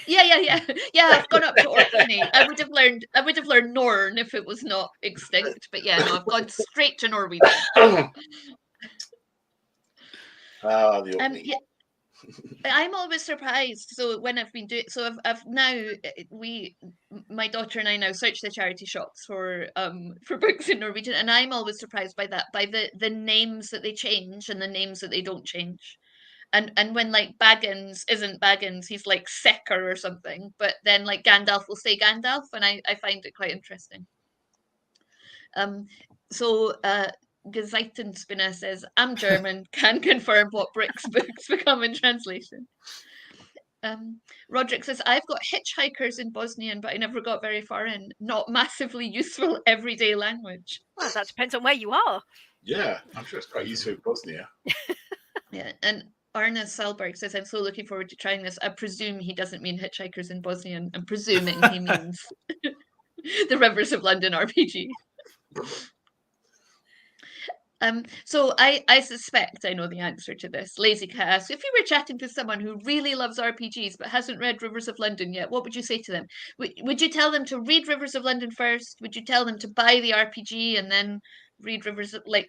Yeah. I've gone up to Orkney. I would have learned Norn if it was not extinct. But yeah, no, I've gone straight to Norwegian. The Orkney. Yeah, I'm always surprised. So when I've been doing, so I've now my daughter and I now search the charity shops for books in Norwegian, and I'm always surprised by that, by the names that they change and the names that they don't change. And when like Baggins isn't Baggins, he's like Secker or something. But then like Gandalf will say Gandalf, and I find it quite interesting. So Gezeitenspinner says, I'm German, can confirm what Brick's books become in translation. Roderick says, I've got Hitchhikers in Bosnian, but I never got very far in. Not massively useful everyday language. Well, that depends on where you are. Yeah, I'm sure it's quite useful in Bosnia. Yeah, and Arna Salberg says, I'm so looking forward to trying this. I presume he doesn't mean Hitchhikers in Bosnian. I'm presuming he means the Rivers of London RPG. So I suspect I know the answer to this. Lazy Cat asks, if you were chatting to someone who really loves RPGs but hasn't read Rivers of London yet, what would you say to them? Would you tell them to read Rivers of London first? Would you tell them to buy the RPG and then read Rivers of, like,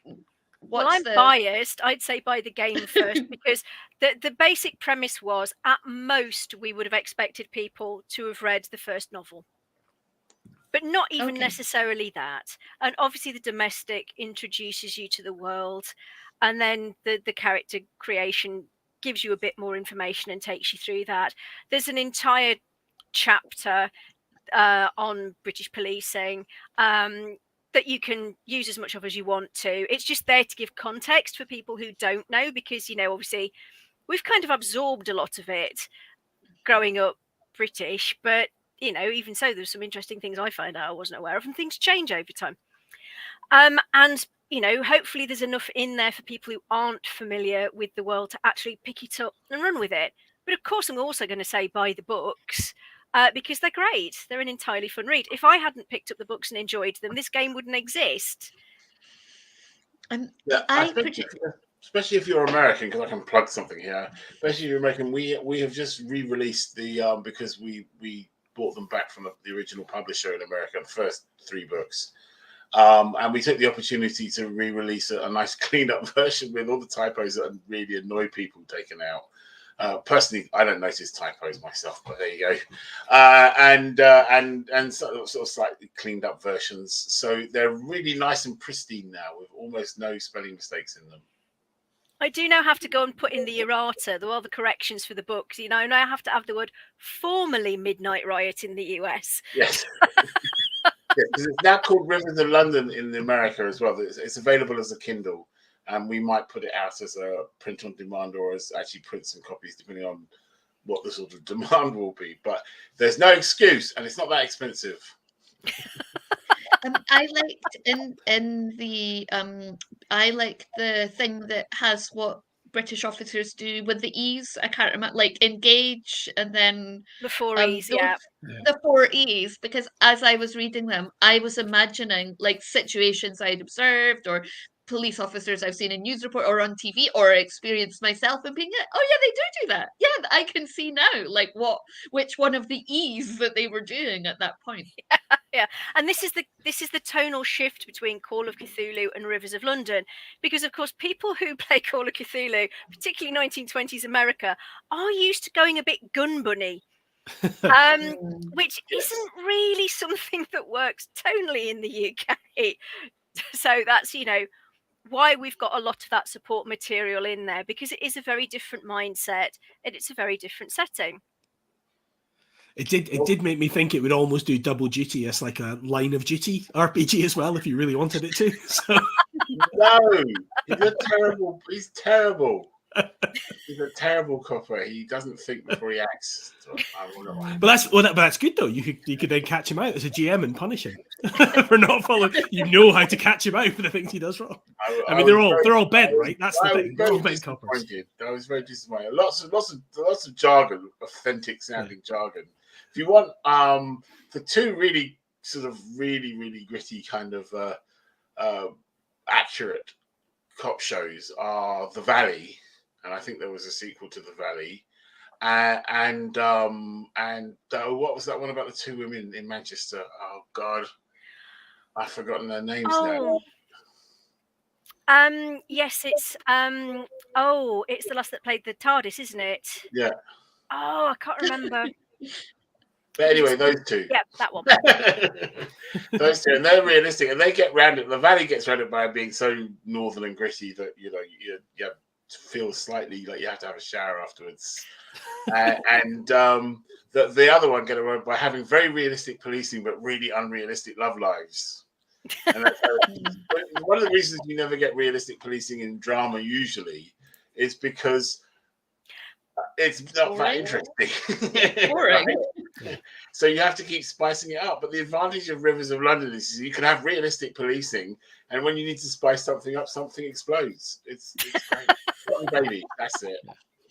Well, I'm biased. I'd say buy the game first, because the basic premise was, at most, we would have expected people to have read the first novel. But not even necessarily that. And obviously the domestic introduces you to the world, and then the character creation gives you a bit more information and takes you through that. There's an entire chapter on British policing that you can use as much of as you want to. It's just there to give context for people who don't know, because, obviously we've kind of absorbed a lot of it growing up British, but even so, there's some interesting things I find out I wasn't aware of, and things change over time. And hopefully there's enough in there for people who aren't familiar with the world to actually pick it up and run with it. But of course, I'm also going to say buy the books, because they're great. They're an entirely fun read. If I hadn't picked up the books and enjoyed them, this game wouldn't exist. Especially if you're American, because I can plug something here. Especially if you're American, we have just re-released the because we bought them back from the original publisher in America, the first 3 books. And we took the opportunity to re-release a nice cleaned-up version with all the typos that really annoy people taken out. Personally, I don't notice typos myself, but there you go. And sort of slightly cleaned up versions. So they're really nice and pristine now, with almost no spelling mistakes in them. I do now have to go and put in the errata, all the corrections for the books. Now I have to have the word formerly Midnight Riot in the US. Yes. Yeah, because it's now called Rivers of London in America as well. It's available as a Kindle, and we might put it out as a print on demand, or as actually print some copies, depending on what the sort of demand will be. But there's no excuse, and it's not that expensive. I liked I like the thing that has what British officers do with the E's. I can't remember, like engage, and then the 4 E's, the 4 E's, because as I was reading them, I was imagining like situations I'd observed, or police officers I've seen in news report or on TV, or experienced myself, and being like, oh yeah, they do that. Yeah, I can see now, like which one of the E's that they were doing at that point. Yeah, and this is the tonal shift between Call of Cthulhu and Rivers of London, because of course people who play Call of Cthulhu, particularly 1920s America, are used to going a bit gun bunny. which isn't really something that works tonally in the UK. So that's, why we've got a lot of that support material in there, because it is a very different mindset and it's a very different setting. It did make me think it would almost do double duty as like a Line of Duty RPG as well, if you really wanted it to. So. No, he's terrible. He's a terrible copper. He doesn't think before he acts. But that's good though. You could then catch him out as a GM and punish him for not following. You know how to catch him out for the things he does wrong. I mean, they're all bent, right? That's the thing. They're all bent coppers. I was very disappointed. Lots of jargon, authentic sounding jargon. If you want the two really sort of really gritty kind of accurate cop shows are The Valley, and I think there was a sequel to The Valley, and what was that one about the two women in Manchester? Oh God, I've forgotten their names now. Yes, it's it's the lass that played the TARDIS, isn't it? Yeah. Oh, I can't remember. But anyway, those two. Yeah, that one. Those two, and they're realistic, and they get round it. The Valley gets round it by being so northern and gritty that you feel slightly like you have to have a shower afterwards. And the other one get around by having very realistic policing, but really unrealistic love lives. And that's one of the reasons you never get realistic policing in drama usually is because it's not that interesting. Boring. Right? So you have to keep spicing it up. But the advantage of Rivers of London is you can have realistic policing, and when you need to spice something up, something explodes. It's great. Scott and Bailey, that's it.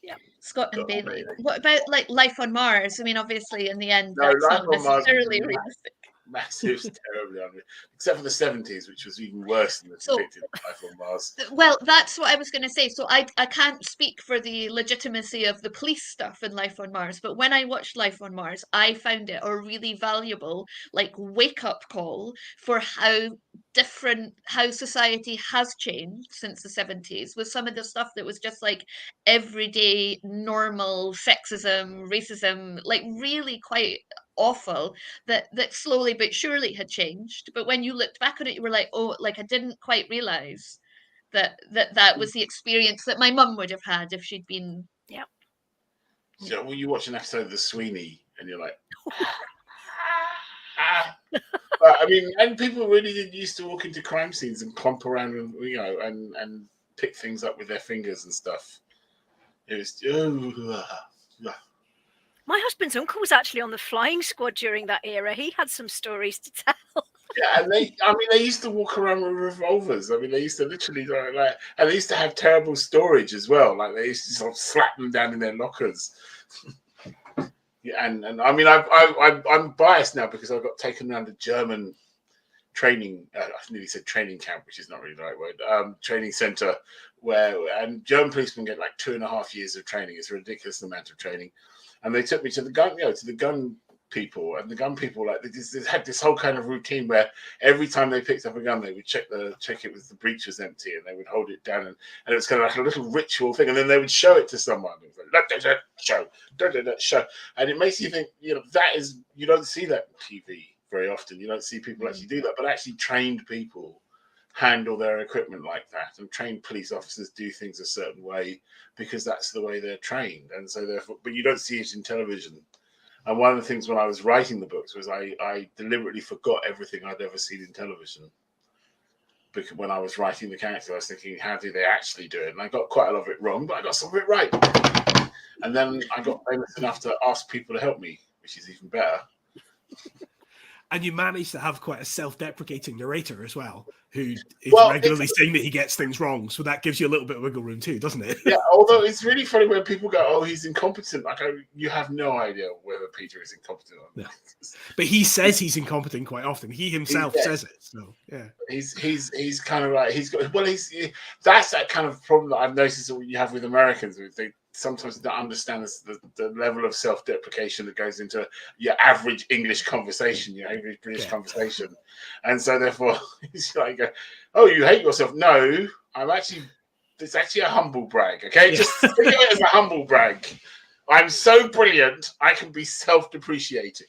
Yeah, Scott and Bailey. What about like Life on Mars? I mean, obviously, in the end, No, that's Life not on Mars necessarily realistic. Massive, terribly unreal. Except for the 70s, which was even worse than the depicted Life on Mars. Well, that's what I was going to say. So I can't speak for the legitimacy of the police stuff in Life on Mars, but when I watched Life on Mars, I found it a really valuable like wake-up call for how society has changed since the 70s, with some of the stuff that was just like everyday normal sexism, racism, like really quite awful, that slowly but surely had changed. But when you looked back on it, you were like, oh, like I didn't quite realize that was the experience that my mum would have had if she'd been. Yeah. So when you watch an episode of The Sweeney and you're like, I mean, and people really did used to walk into crime scenes and clomp around and, and pick things up with their fingers and stuff. It was My husband's uncle was actually on the flying squad during that era. He had some stories to tell. Yeah, and they used to walk around with revolvers. I mean, they used to literally and they used to have terrible storage as well. Like they used to sort of slap them down in their lockers. Yeah, and I mean, I'm biased now because I got taken around a German training. I nearly said training camp, which is not really the right word. Training center and German policemen get like 2.5 years of training. It's a ridiculous amount of training. And they took me to the gun people, and the gun people they had this whole kind of routine where every time they picked up a gun, they would check it was the breech was empty, and they would hold it down, and it was kind of like a little ritual thing, and then they would show it to someone. It was like show, and it makes you think, that is, you don't see that on TV very often. You don't see people actually do that, but actually trained people handle their equipment like that, and trained police officers do things a certain way because that's the way they're trained, and so therefore, but you don't see it in television. And one of the things when I was writing the books was I deliberately forgot everything I'd ever seen in television, because when I was writing the character, I was thinking, how do they actually do it? And I got quite a lot of it wrong, but I got some of it right. And then I got famous enough to ask people to help me, which is even better. And you managed to have quite a self-deprecating narrator as well, who is regularly saying that he gets things wrong. So that gives you a little bit of wiggle room too, doesn't it? Yeah, although it's really funny when people go, oh, he's incompetent. Like, you have no idea whether Peter is incompetent or not. Yeah. But he says he's incompetent quite often. He himself says it. So, yeah. He's kind of like, that's that kind of problem that I've noticed that you have with Americans. They sometimes don't understand the level of self-deprecation that goes into your average English conversation, your average British conversation. And so therefore it's like, oh, you hate yourself. No, it's actually a humble brag. Okay. Just think of it as a humble brag I'm so brilliant, I can be self-depreciating.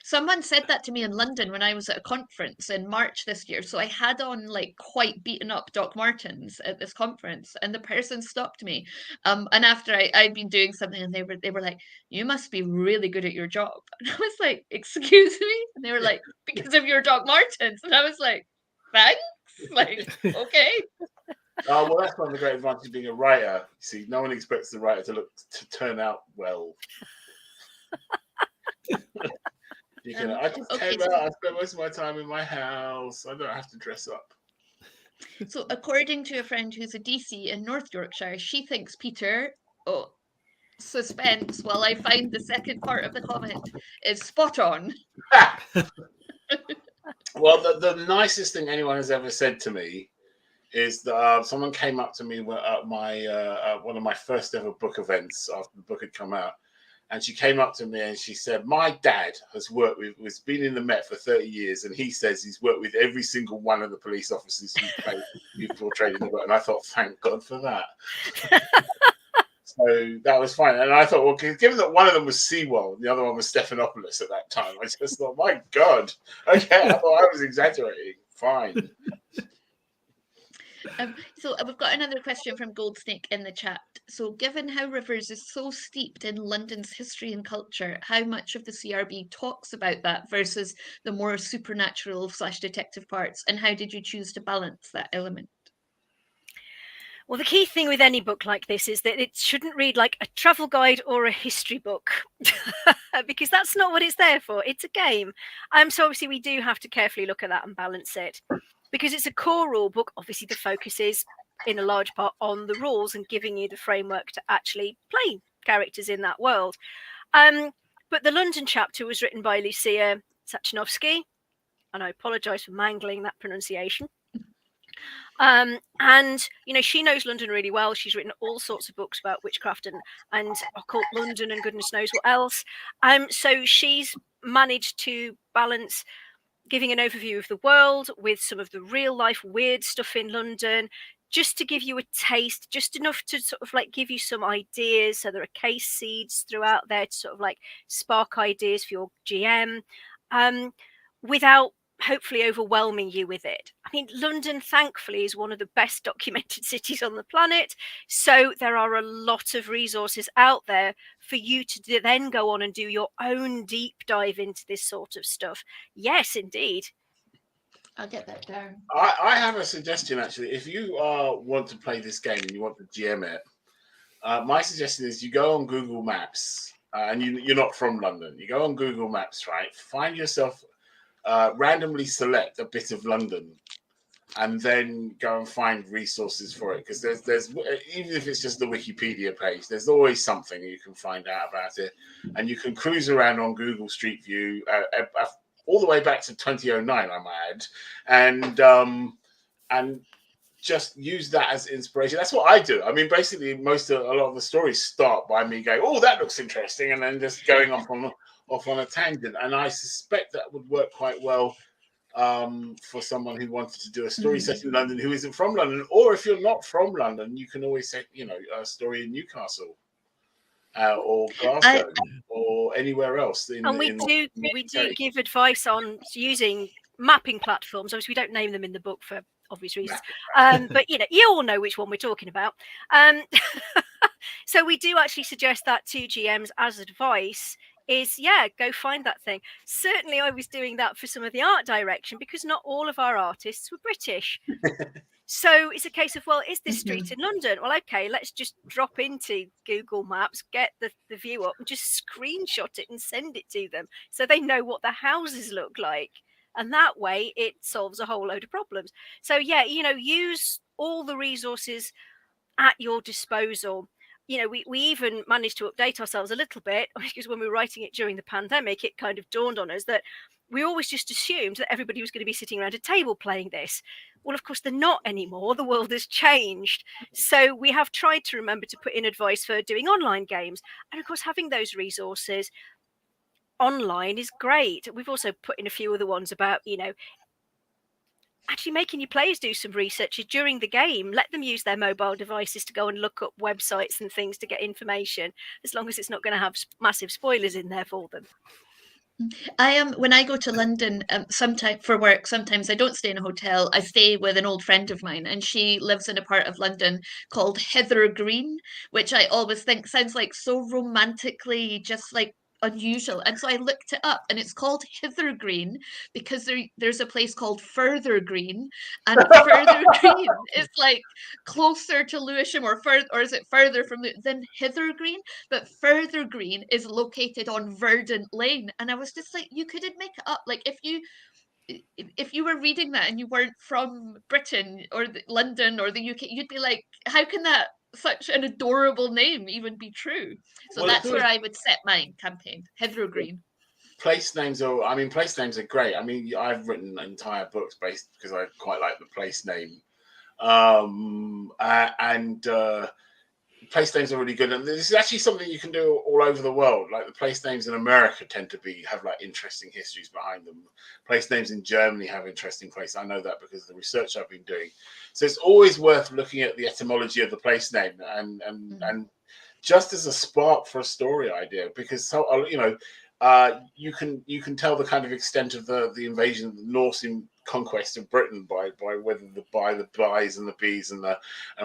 Someone said that to me in London when I was at a conference in March this year. So I had on like quite beaten up Doc Martens at this conference, and the person stopped me. And after I'd been doing something, and they were like, "You must be really good at your job." And I was like, "Excuse me?" And they were like, "Because of your Doc Martens." And I was like, "Thanks." Like, okay. Well, that's one of the great advantages of being a writer. You see, no one expects the writer to turn out well. I just came out. I spent most of my time in my house. I don't have to dress up. So, according to a friend who's a DC in North Yorkshire, she thinks Peter, suspense while I find the second part of the comment, is spot on. Well, the nicest thing anyone has ever said to me is that someone came up to me at my one of my first ever book events after the book had come out. And she came up to me and she said, "My dad has been in the Met for 30 years, and he says he's worked with every single one of the police officers you've portrayed in the book." And I thought, thank God for that. So that was fine. And I thought, well, given that one of them was Seawell and the other one was Stephanopoulos at that time, I just thought, my God, okay, I thought I was exaggerating. Fine. So we've got another question from Goldsnake in the chat. So given how Rivers is so steeped in London's history and culture, how much of the CRB talks about that versus the more supernatural / detective parts? And how did you choose to balance that element? Well, the key thing with any book like this is that it shouldn't read like a travel guide or a history book, because that's not what it's there for. It's a game. So obviously we do have to carefully look at that and balance it. Because it's a core rule book, obviously the focus is in a large part on the rules and giving you the framework to actually play characters in that world. But the London chapter was written by Lucia Sachanovsky, and I apologise for mangling that pronunciation. And she knows London really well. She's written all sorts of books about witchcraft and occult London and goodness knows what else. So she's managed to balance giving an overview of the world with some of the real life weird stuff in London, just to give you a taste, just enough to sort of like give you some ideas. So there are case seeds throughout there to sort of like spark ideas for your GM, without hopefully overwhelming you with it. I mean, London, thankfully, is one of the best documented cities on the planet. So there are a lot of resources out there for you to then go on and do your own deep dive into this sort of stuff. Yes, indeed. I'll get that down. I have a suggestion, actually. If you want to play this game and you want to GM it, my suggestion is you go on Google Maps, and you're not from London. You go on Google Maps, right? Find yourself... randomly select a bit of London and then go and find resources for it, because there's even if it's just the Wikipedia page, there's always something you can find out about it, and you can cruise around on Google Street View all the way back to 2009, I might add, and just use that as inspiration. That's what I do. I mean, basically, a lot of the stories start by me going, "Oh, that looks interesting," and then just going off on a tangent. And I suspect that would work quite well for someone who wanted to do a story set in London who isn't from London. Or if you're not from London, you can always set, a story in Newcastle or Glasgow or anywhere else. We do give advice on using mapping platforms. Obviously, we don't name them in the book for obvious reasons, but you all know which one we're talking about. So we do actually suggest that to GMs as advice. Go find that thing. Certainly I was doing that for some of the art direction, because not all of our artists were British. So it's a case of, well, is this street in London? Well, okay, let's just drop into Google Maps, get the view up and just screenshot it and send it to them so they know what the houses look like. And that way it solves a whole load of problems. So use all the resources at your disposal. We even managed to update ourselves a little bit, because when we were writing it during the pandemic, it kind of dawned on us that we always just assumed that everybody was going to be sitting around a table playing this. Well, of course, they're not anymore. The world has changed. So we have tried to remember to put in advice for doing online games. And of course, having those resources online is great. We've also put in a few other ones about, actually making your players do some research during the game. Let them use their mobile devices to go and look up websites and things to get information, as long as it's not going to have massive spoilers in there for them. I am when I go to London, sometimes for work. Sometimes I don't stay in a hotel. I stay with an old friend of mine, and she lives in a part of London called Hither Green, which I always think sounds like so romantically just like unusual. And so I looked it up, and it's called Hither Green because there's a place called Further Green, and Further Green is like closer to Lewisham or further, or is it further from than Hither Green? But Further Green is located on Verdant Lane. And I was just like, you couldn't make it up. Like if you were reading that and you weren't from Britain or London or the UK, you'd be like, how can that such an adorable name even be true? So that's where I would set my campaign, Hither Green. Place names are great. I mean, I've written entire books based because I quite like the place name. Place names are really good, and this is actually something you can do all over the world. Like the place names in America tend to have like interesting histories behind them. Place names in Germany have interesting places. I know that because of the research I've been doing. So it's always worth looking at the etymology of the place name and just as a spark for a story idea, because you can tell the kind of extent of the invasion of the Norse conquest of Britain by whether the bys and the bees and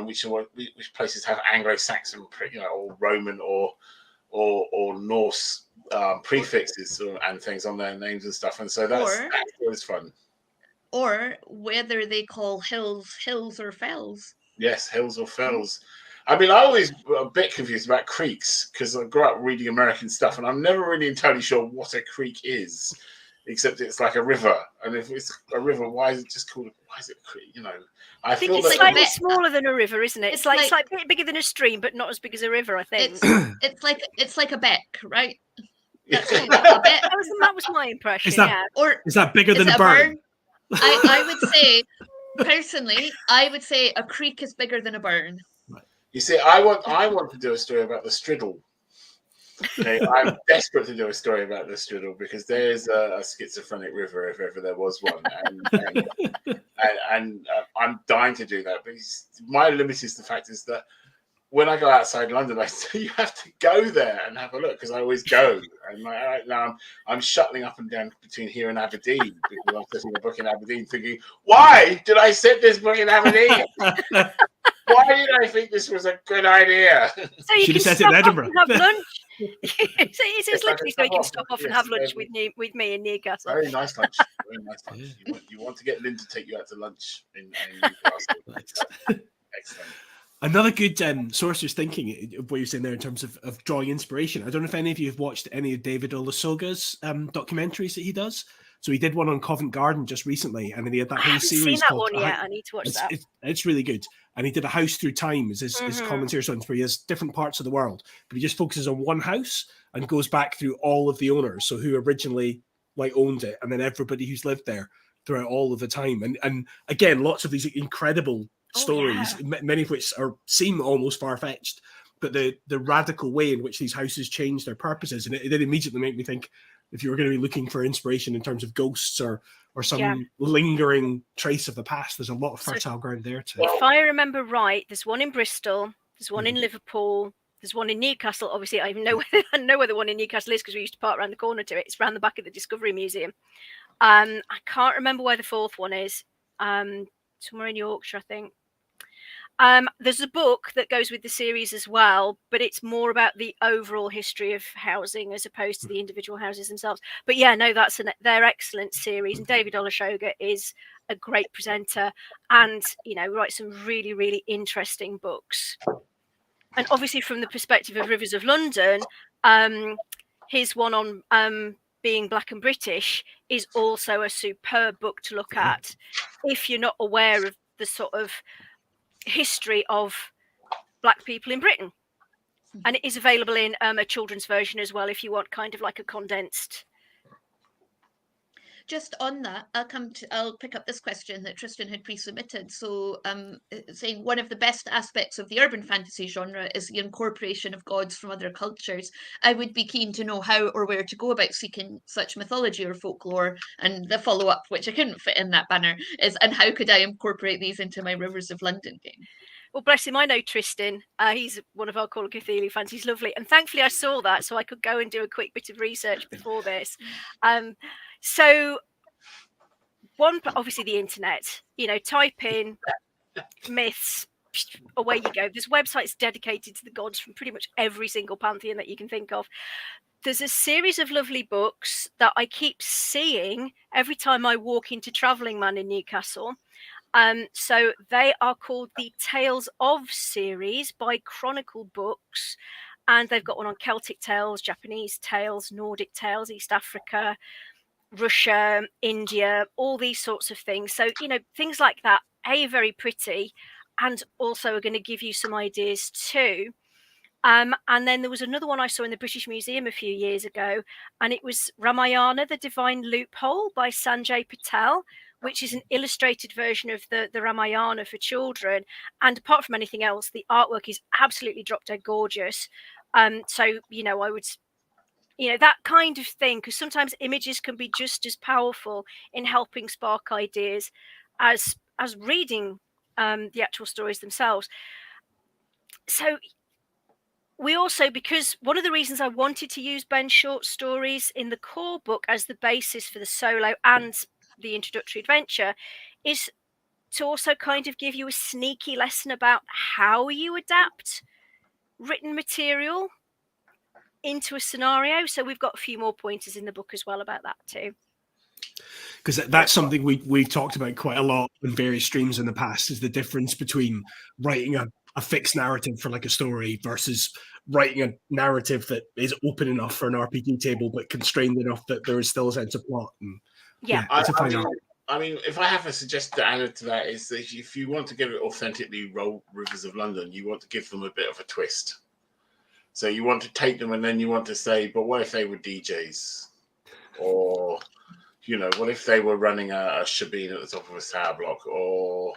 which places have Anglo-Saxon, or Roman or Norse prefixes and things on their names and stuff, and so that's always fun. Or whether they call hills or fells. Yes, hills or fells. I mean, I always a bit confused about creeks because I grew up reading American stuff, and I'm never really entirely sure what a creek is, except it's like a river. And if it's a river, why is it just called? Why is it a creek? I think it's slightly smaller than a river, isn't it? It's like a bit bigger than a stream, but not as big as a river. I think it's like a beck, right? That's that was my impression. Is that bigger than a burn? I would say, personally, a creek is bigger than a burn. You see, I want to do a story about the Striddle. Okay, I'm desperate to do a story about the Striddle because there's a schizophrenic river if ever there was one, and I'm dying to do that. But my limit is the fact is that when I go outside London, I say you have to go there and have a look because I always go. And right now I'm shuttling up and down between here and Aberdeen because I'm setting a book in Aberdeen, thinking, why did I set this book in Aberdeen? Why did I think this was a good idea? So you can stop off and have lunch. It's literally so you can stop off and have lunch with me in Newcastle. Very nice lunch. Very nice lunch. You want to get Lynne to take you out to lunch in Newcastle. Excellent. Another good source was thinking of what you're saying there in terms of drawing inspiration. I don't know if any of you have watched any of David Olusoga's documentaries that he does. So he did one on Covent Garden just recently, and then he had that whole series. I haven't seen that one yet. I need to watch that. It's really good. And he did A House Through Time as his commentary songs, where he has different parts of the world, but he just focuses on one house and goes back through all of the owners, so who originally owned it, and then everybody who's lived there throughout all of the time. And again, lots of these incredible stories, many of which seem almost far-fetched, but the radical way in which these houses change their purposes, and it did immediately make me think, if you were going to be looking for inspiration in terms of ghosts or some lingering trace of the past, there's a lot of fertile ground there too. If I remember right, there's one in Bristol, there's one in Liverpool, there's one in Newcastle. Obviously, I know where the one in Newcastle is because we used to park around the corner to it. It's around the back of the Discovery Museum. I can't remember where the fourth one is. Somewhere in Yorkshire, I think. There's a book that goes with the series as well, but it's more about the overall history of housing as opposed to the individual houses themselves. But yeah, no, they're excellent series, and David Olusoga is a great presenter, and writes some really, really interesting books. And obviously, from the perspective of Rivers of London, his one on being Black and British is also a superb book to look at if you're not aware of the sort of history of Black people in Britain. And it is available in a children's version as well if you want kind of like a condensed. Just on that, I'll pick up this question that Tristan had pre-submitted. So, saying one of the best aspects of the urban fantasy genre is the incorporation of gods from other cultures. I would be keen to know how or where to go about seeking such mythology or folklore. And the follow-up, which I couldn't fit in that banner, is and how could I incorporate these into my Rivers of London game? Well, bless him, I know Tristan. He's one of our Call of Cthulhu fans. He's lovely. And thankfully I saw that so I could go and do a quick bit of research before this. So obviously the internet, type in myths, away you go. There's websites dedicated to the gods from pretty much every single pantheon that you can think of. There's a series of lovely books that I keep seeing every time I walk into Travelling Man in Newcastle. So they are called the Tales of series by Chronicle Books, and they've got one on Celtic tales, Japanese tales, Nordic tales, East Africa, Russia, India, all these sorts of things. So, things like that, very pretty, and also are going to give you some ideas too. And then there was another one I saw in the British Museum a few years ago, and it was Ramayana, The Divine Loophole by Sanjay Patel, which is an illustrated version of the Ramayana for children. And apart from anything else, the artwork is absolutely drop dead gorgeous. So, I would, that kind of thing, because sometimes images can be just as powerful in helping spark ideas as reading the actual stories themselves. So we also, because one of the reasons I wanted to use Ben's short stories in the core book as the basis for the solo and the introductory adventure is to also kind of give you a sneaky lesson about how you adapt written material into a scenario. So we've got a few more pointers in the book as well about that too. Because that's something we've talked about quite a lot in various streams in the past, is the difference between writing a fixed narrative for like a story versus writing a narrative that is open enough for an RPG table but constrained enough that there is still a sense of plot. And it's a fine art. I mean, if I have a suggestion to add to that, is that if you want to give it authentically Rivers of London, you want to give them a bit of a twist. So you want to take them and then you want to say, but what if they were DJs? Or, what if they were running a shebeen at the top of a tower block? Or,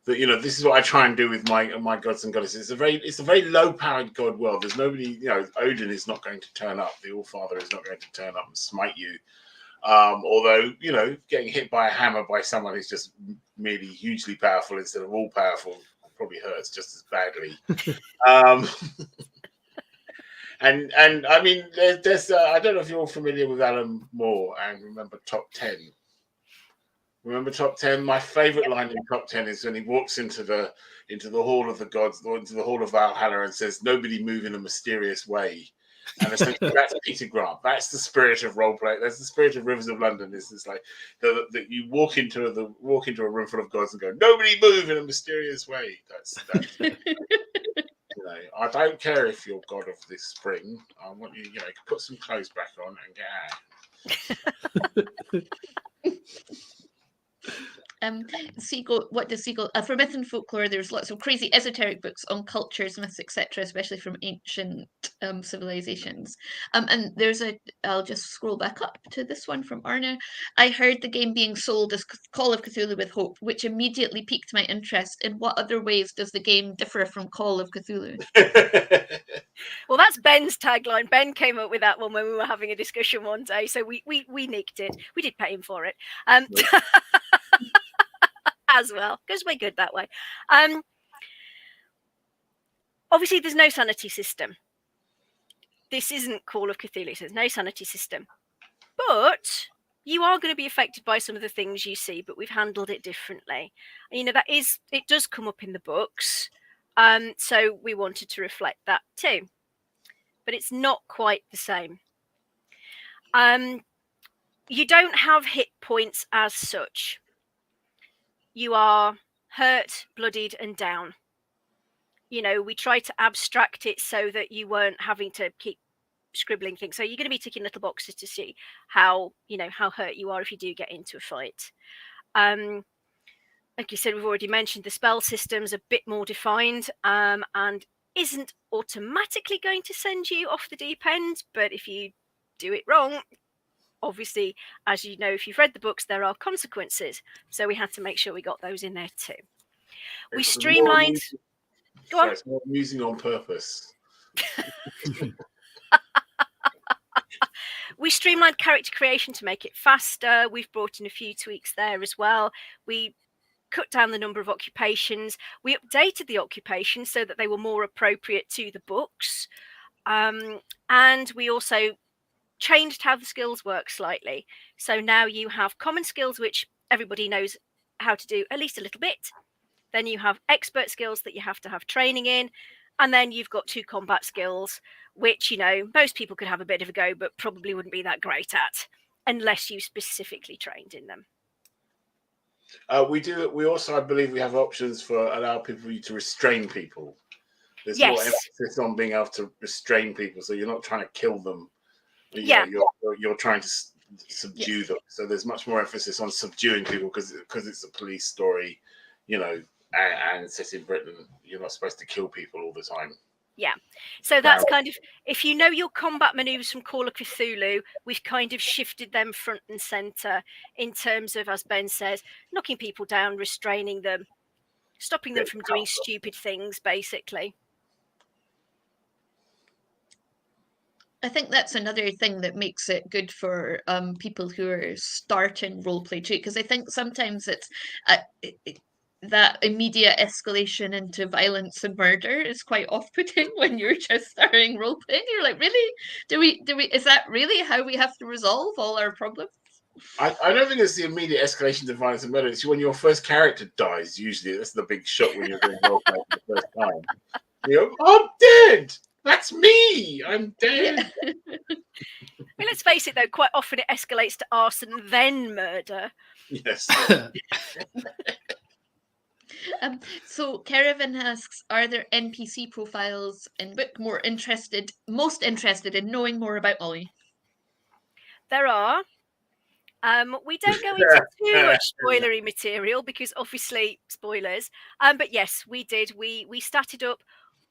this is what I try and do with my gods and goddesses. It's a very low-powered god world. There's nobody, Odin is not going to turn up. The All-Father is not going to turn up and smite you. Although, getting hit by a hammer by someone who's just merely hugely powerful instead of all powerful probably hurts just as badly. And I mean, there's I don't know if you're all familiar with Alan Moore and remember Top 10. Remember Top 10? My favorite line in Top 10 is when he walks into the Hall of the Gods, or into the Hall of Valhalla, and says, "Nobody move in a mysterious way." And essentially, that's Peter Grant. That's the spirit of roleplay. That's the spirit of Rivers of London. It's like that you walk into a room full of gods and go, "Nobody move in a mysterious way." That's I don't care if you're god of this spring. I want you, put some clothes back on and get out. Seagull, what does Seagull? For myth and folklore, there's lots of crazy esoteric books on cultures, myths, etc., especially from ancient civilizations. And I'll just scroll back up to this one from Arna. I heard the game being sold as Call of Cthulhu with Hope, which immediately piqued my interest. In what other ways does the game differ from Call of Cthulhu? Well, that's Ben's tagline. Ben came up with that one when we were having a discussion one day, so we nicked it. We did pay him for it. As well, because we're good that way. Obviously, there's no sanity system. This isn't Call of Cthulhu, so there's no sanity system. But you are going to be affected by some of the things you see, but we've handled it differently. It does come up in the books, so we wanted to reflect that too. But it's not quite the same. You don't have hit points as such. You are hurt, bloodied, and down. We try to abstract it so that you weren't having to keep scribbling things. So you're going to be ticking little boxes to see how hurt you are if you do get into a fight. Like you said, we've already mentioned the spell system's a bit more defined and isn't automatically going to send you off the deep end. But if you do it wrong, obviously, as you know, if you've read the books, there are consequences. So we had to make sure we got those in there too. We It's streamlined. Go on. It's more amusing on purpose. We streamlined character creation to make it faster. We've brought in a few tweaks there as well. We cut down the number of occupations. We updated the occupations so that they were more appropriate to the books. And we also changed how the skills work slightly. So now you have common skills, which everybody knows how to do at least a little bit. Then you have expert skills that you have to have training in. And then you've got 2 combat skills, which, you know, most people could have a bit of a go, but probably wouldn't be that great at unless you specifically trained in them. We do. We also, I believe, we have options for allow people to restrain people. There's more Yes. emphasis on being able to restrain people, so you're not trying to kill them. Yeah. You're trying to subdue them. So there's much more emphasis on subduing people because it's a police story, you know, and set in Britain. You're not supposed to kill people all the time. Yeah. So that's kind of, if you know your combat maneuvers from Call of Cthulhu, we've kind of shifted them front and center in terms of, as Ben says, knocking people down, restraining them, stopping them from doing stupid things, basically. I think that's another thing that makes it good for people who are starting roleplay too, because I think sometimes it's that immediate escalation into violence and murder is quite off-putting when you're just starting roleplaying. You're like, really? Do we? Is that really how we have to resolve all our problems? I don't think it's the immediate escalation to violence and murder. It's when your first character dies. Usually, that's the big shock when you're doing roleplay for the first time. You go, I'm dead. That's me. I'm dead. I mean, let's face it, though. Quite often, it escalates to arson, then murder. Yes. So Caravan asks, are there NPC profiles in book most interested in knowing more about Ollie? There are. We don't go into too much spoilery material because obviously spoilers. But yes, we did. We statted up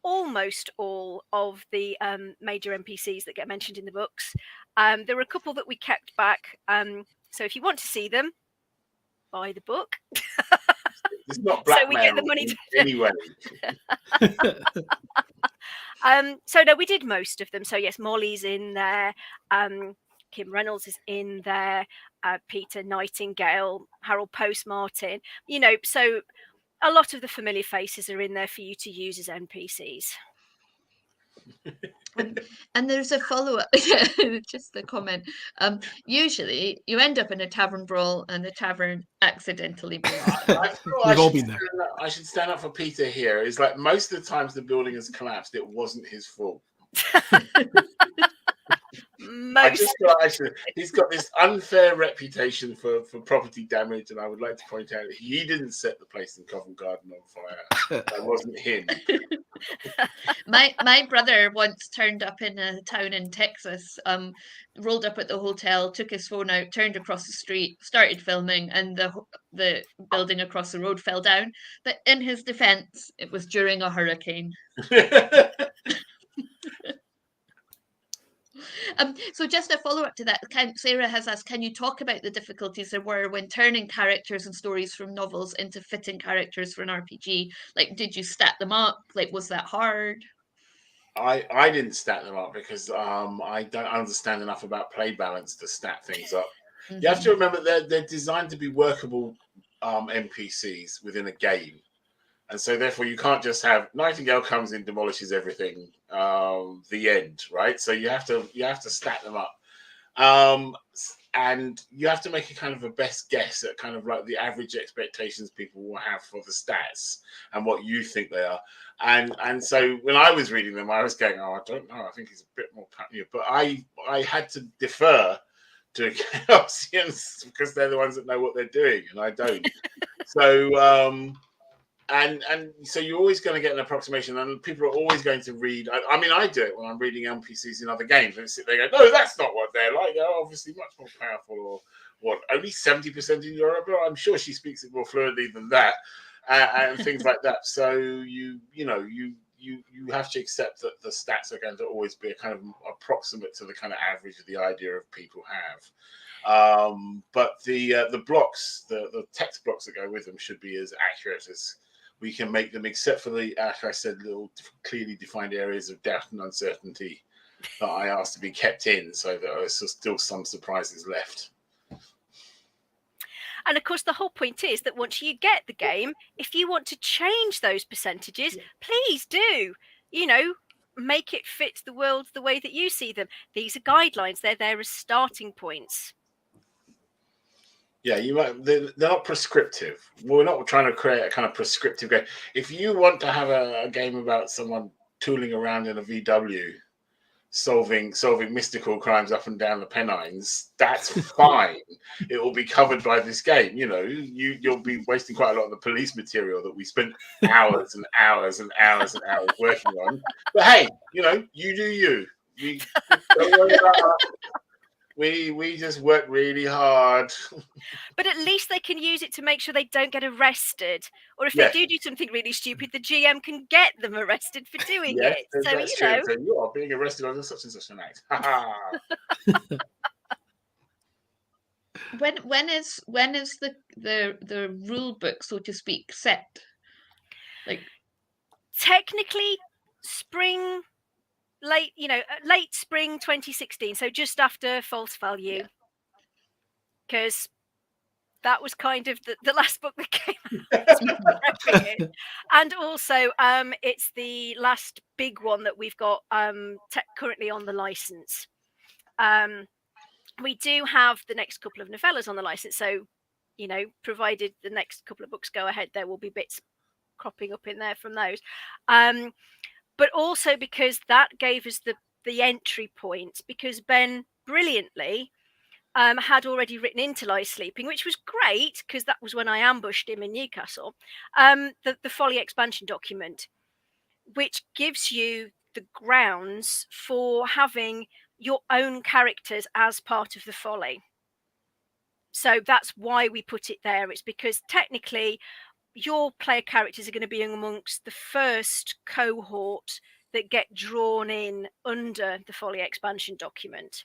almost all of the major NPCs that get mentioned in the books. There were a couple that we kept back. So if you want to see them, buy the book. It's not So we get the blackmail money anyway. So no, we did most of them. So yes, Molly's in there. Kim Reynolds is in there. Peter Nightingale, Harold Post-Martin. You know, so a lot of the familiar faces are in there for you to use as NPCs. And there's a follow-up, just a comment. Usually you end up in a tavern brawl and the tavern accidentally blows. We've all been there. I should stand up for Peter here. It's like most of the times the building has collapsed, it wasn't his fault. He's got this unfair reputation for property damage, and I would like to point out that he didn't set the place in Covent Garden on fire. That wasn't him. My brother once turned up in a town in Texas, rolled up at the hotel, took his phone out, turned across the street, started filming, and the building across the road fell down. But in his defense, it was during a hurricane. So just a follow-up to that, Sarah has asked, can you talk about the difficulties there were when turning characters and stories from novels into fitting characters for an RPG? Like, did you stat them up? Like, was that hard? I didn't stat them up because I don't understand enough about play balance to stat things up. Mm-hmm. You have to remember they're designed to be workable NPCs within a game. And so therefore you can't just have Nightingale comes in, demolishes everything, the end, right? So you have to stat them up. And you have to make a kind of a best guess at kind of like the average expectations people will have for the stats and what you think they are. And so when I was reading them, I was going, I don't know, I think he's a bit more patient. But I had to defer to Chaosians because they're the ones that know what they're doing, and I don't. So and so you're always going to get an approximation, and people are always going to read. I mean, I do it when I'm reading NPCs in other games, and sit there and go, "No, that's not what they're like. They're obviously much more powerful." Or what? Only 70% in Europe? I'm sure she speaks it more fluently than that, and things like that. So you have to accept that the stats are going to always be a kind of approximate to the kind of average of the idea of people have. But the blocks, the text blocks that go with them should be as accurate as we can make them, except for the, as I said, little clearly defined areas of doubt and uncertainty that I asked to be kept in, so that there's still some surprises left. And of course, the whole point is that once you get the game, if you want to change those percentages, please do. You know, make it fit the world the way that you see them. These are guidelines. They're there as starting points. Yeah, they're not prescriptive. We're not trying to create a kind of prescriptive game. If you want to have a game about someone tooling around in a VW, solving mystical crimes up and down the Pennines, that's fine. It will be covered by this game. You know, you'll be wasting quite a lot of the police material that we spent hours and hours and hours and hours working on. But hey, you know, you do you. Don't worry about us. We just work really hard. But at least they can use it to make sure they don't get arrested. Or if they do something really stupid, the GM can get them arrested for doing it. So, that's true. So you are being arrested on such and such an act. When is the rule book, so to speak, set? Like, technically spring, late spring 2016, so just after False Value, because that was kind of the last book that came out. And also it's the last big one that we've got currently on the license. We do have the next couple of novellas on the license, so you know, provided the next couple of books go ahead, there will be bits cropping up in there from those. But also because that gave us the entry point, because Ben brilliantly had already written Into Lie Sleeping, which was great because that was when I ambushed him in Newcastle, the Folly expansion document, which gives you the grounds for having your own characters as part of the Folly. So that's why we put it there. It's because technically your player characters are going to be amongst the first cohort that get drawn in under the Folly expansion document.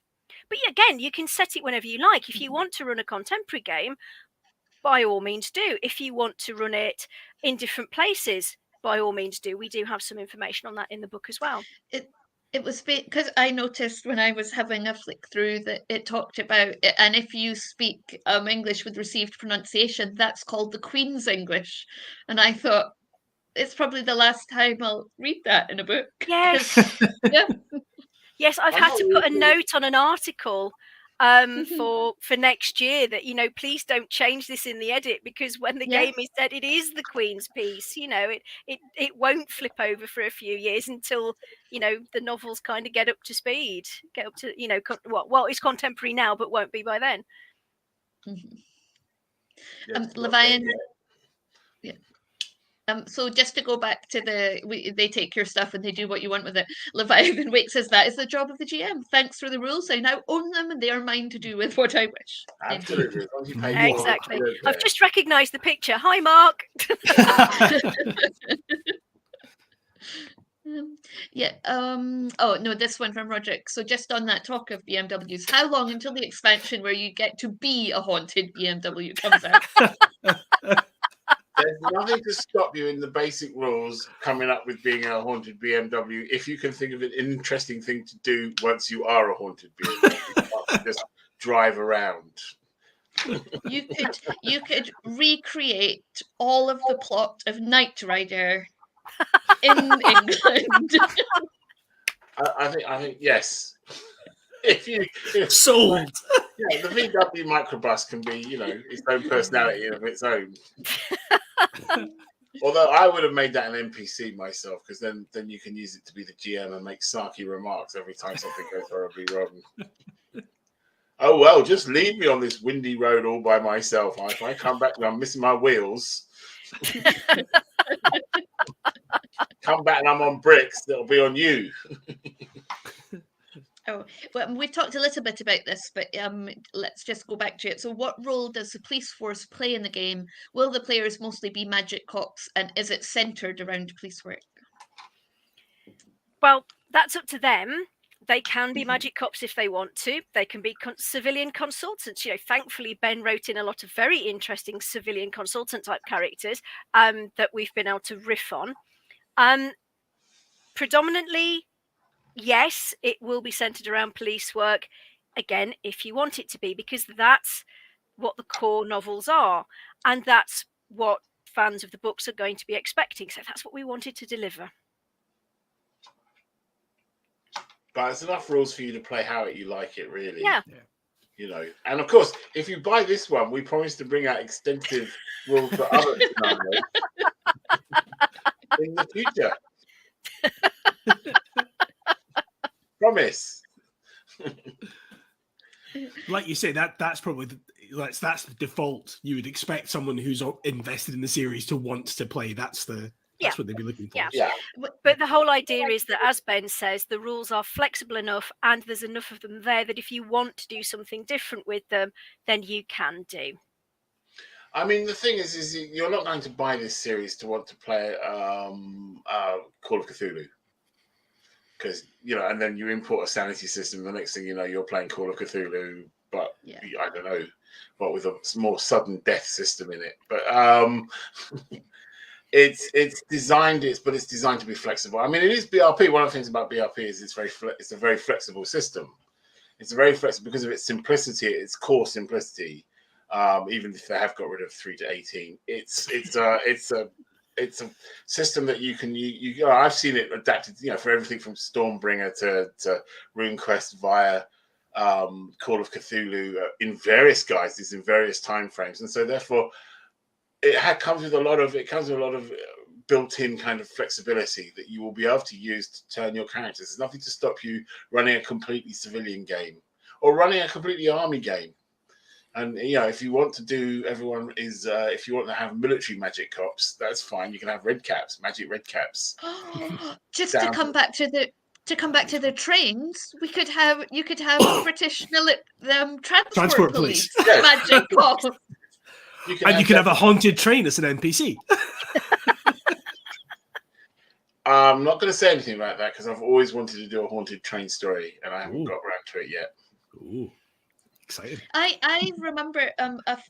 But again, you can set it whenever you like. If you want to run a contemporary game, by all means do. If you want to run it in different places, by all means do. We do have some information on that in the book as well. It was because I noticed when I was having a flick through that it talked about it, and if you speak English with received pronunciation, that's called the Queen's English. And I thought, it's probably the last time I'll read that in a book. Yes. Yeah. Yes, I've had to put a note on an article for next year that, you know, please don't change this in the edit, because when the game is said, it is the Queen's piece. You know, it won't flip over for a few years until, you know, the novels kind of get up to speed, get up to, you know, well, it's contemporary now, but won't be by then. Levian. Yeah. So just to go back to they take your stuff and they do what you want with it. Leviathan Wake says that is the job of the GM. Thanks for the rules. I now own them and they are mine to do with what I wish. Absolutely. Exactly. I've just recognised the picture. Hi, Mark. Oh no, this one from Roderick. So just on that talk of BMWs, how long until the expansion where you get to be a haunted BMW comes out? There's nothing to stop you in the basic rules coming up with being a haunted BMW if you can think of an interesting thing to do once you are a haunted BMW. Just drive around. You could recreate all of the plot of Knight Rider in England. I think yes. If sold. Yeah, the VW microbus can be, you know, its own personality of its own. Although I would have made that an NPC myself, because then you can use it to be the GM and make snarky remarks every time something goes horribly wrong. Oh well, just leave me on this windy road all by myself. If I come back and I'm missing my wheels, come back and I'm on bricks, that'll be on you. Oh, well, we talked a little bit about this, but let's just go back to it. So what role does the police force play in the game? Will the players mostly be magic cops, and is it centred around police work? Well, that's up to them. They can be magic cops if they want to. They can be civilian consultants. Thankfully, Ben wrote in a lot of very interesting civilian consultant type characters that we've been able to riff on. Predominantly, yes, it will be centered around police work. Again, if you want it to be, because that's what the core novels are. And that's what fans of the books are going to be expecting. So that's what we wanted to deliver. But there's enough rules for you to play how you like it, really. Yeah. And of course, if you buy this one, we promise to bring out extensive rules for other scenarios in the future. Promise. Like you say, that's probably that's the default. You would expect someone who's invested in the series to want to play. That's what they'd be looking for. Yeah. But the whole idea is that, as Ben says, the rules are flexible enough and there's enough of them there that if you want to do something different with them, then you can do. I mean, the thing is you're not going to buy this series to want to play Call of Cthulhu. Because, and then you import a sanity system. The next thing you know, you're playing Call of Cthulhu, but I don't know, but with a more sudden death system in it. But it's designed to be flexible. I mean, it is BRP. One of the things about BRP is it's a very flexible system. It's very flexible because of its simplicity, its core simplicity. Even if they have got rid of 3 to 18, it's a system that you can I've seen it adapted, for everything from Stormbringer to RuneQuest via Call of Cthulhu in various guises in various time frames, and so therefore it comes with a lot of built-in kind of flexibility that you will be able to use to turn your characters. There's nothing to stop you running a completely civilian game or running a completely army game. And if you want to do if you want to have military magic cops, that's fine. You can have magic red caps. Just to come back to the trains, you could have British transport police magic cops. You can have a haunted train as an NPC. I'm not going to say anything about that because I've always wanted to do a haunted train story and I haven't got around to it yet. Ooh. Exciting. I remember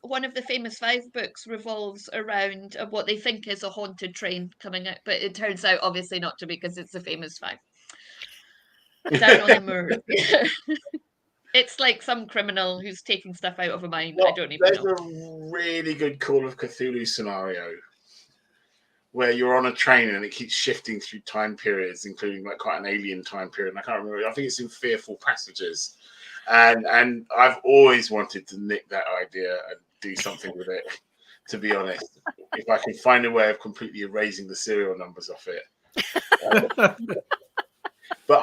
one of the Famous Five books revolves around what they think is a haunted train coming out, but it turns out obviously not to be because it's the Famous Five. Down on the moor. It's like some criminal who's taking stuff out of a mine. I don't even know. There's a really good Call of Cthulhu scenario where you're on a train and it keeps shifting through time periods, including like quite an alien time period. And I can't remember. I think it's in Fearful Passages. And I've always wanted to nick that idea and do something with it, to be honest. If I can find a way of completely erasing the serial numbers off it. But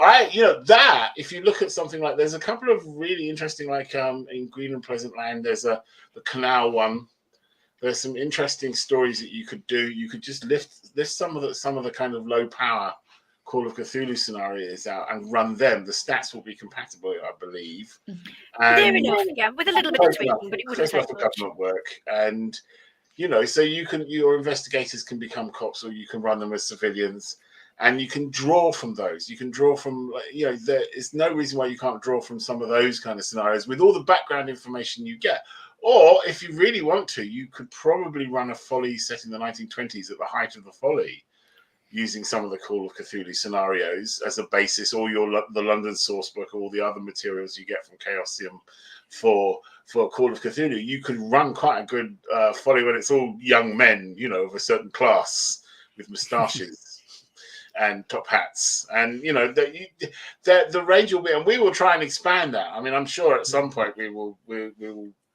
if you look at something like, there's a couple of really interesting, like in Green and Pleasant Land, there's the canal one. There's some interesting stories that you could do. You could just lift some of the kind of low power Call of Cthulhu scenarios out and run them. The stats will be compatible, I believe. Fair enough, with a little bit of tweaking, but it wouldn't take much. Government work, and so your investigators can become cops, or you can run them as civilians, and you can draw from those. You can draw from, there is no reason why you can't draw from some of those kind of scenarios with all the background information you get. Or if you really want to, you could probably run a folly set in the 1920s at the height of the folly, using some of the Call of Cthulhu scenarios as a basis, or the London source book, or all the other materials you get from Chaosium for Call of Cthulhu. You could run quite a good folly when it's all young men, of a certain class with moustaches and top hats, and the range will be. And we will try and expand that. I mean, I'm sure at some point we will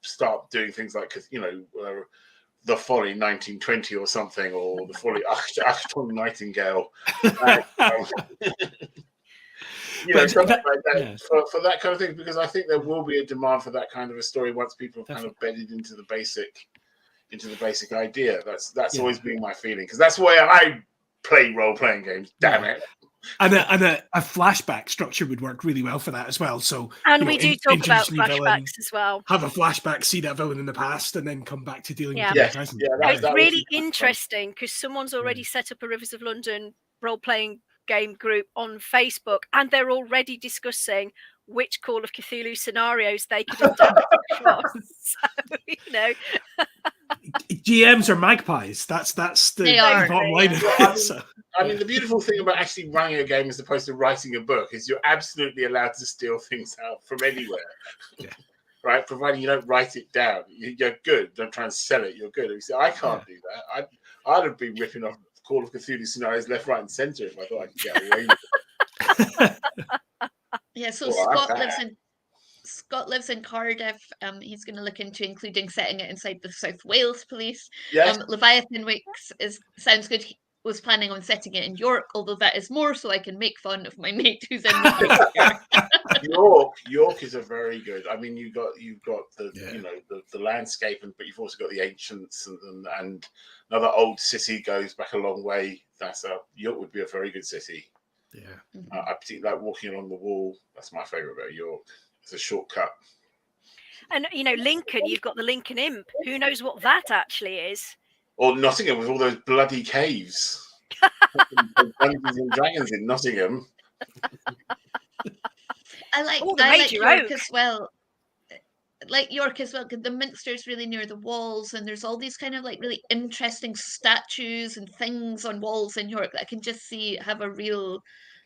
start doing things like the Folly 1920 or something, or the Folly Achtung Nightingale. Something like that for that kind of thing, because I think there will be a demand for that kind of a story once people have kind of bedded into the basic idea. That's always been my feeling, because that's why I play role-playing games. Damn it. And a flashback structure would work really well for that as well. So, we do talk about flashbacks as well. Have a flashback, see that villain in the past, and then come back to dealing with the present. It's really interesting because someone's already set up a Rivers of London role-playing game group on Facebook, and they're already discussing which Call of Cthulhu scenarios they could adapt across. So, you know, GMs are magpies. That's the They are. bottom line of Yeah. it. So, I mean, the beautiful thing about actually running a game as opposed to writing a book is you're absolutely allowed to steal things out from anywhere. Yeah. Right? Providing you don't write it down. You're good. Don't try and sell it. You're good. You say, I can't do that. I'd have been ripping off Call of Cthulhu scenarios left, right, and centre if I thought I could get away with it. Yeah, so Well, Scott lives in Cardiff. He's going to look into including setting it inside the South Wales Police. Yes. Leviathan Wicks sounds good. He was planning on setting it in York, although that is more so I can make fun of my mate who's in York is a very good. I mean, you've got the the landscape, but you've also got the ancients and another old city goes back a long way. York would be a very good city. yeah. I particularly like walking along the wall. That's my favourite about York. It's a shortcut. and you know, Lincoln, you've got the Lincoln Imp. Who knows what that actually is? Or Nottingham with all those bloody caves. Dungeons and Dragons in Nottingham. I like Major York Oak. as well. Like York as well, because the Minster's really near the walls, and there's all these kind of like really interesting statues and things on walls in York that I can just see have a real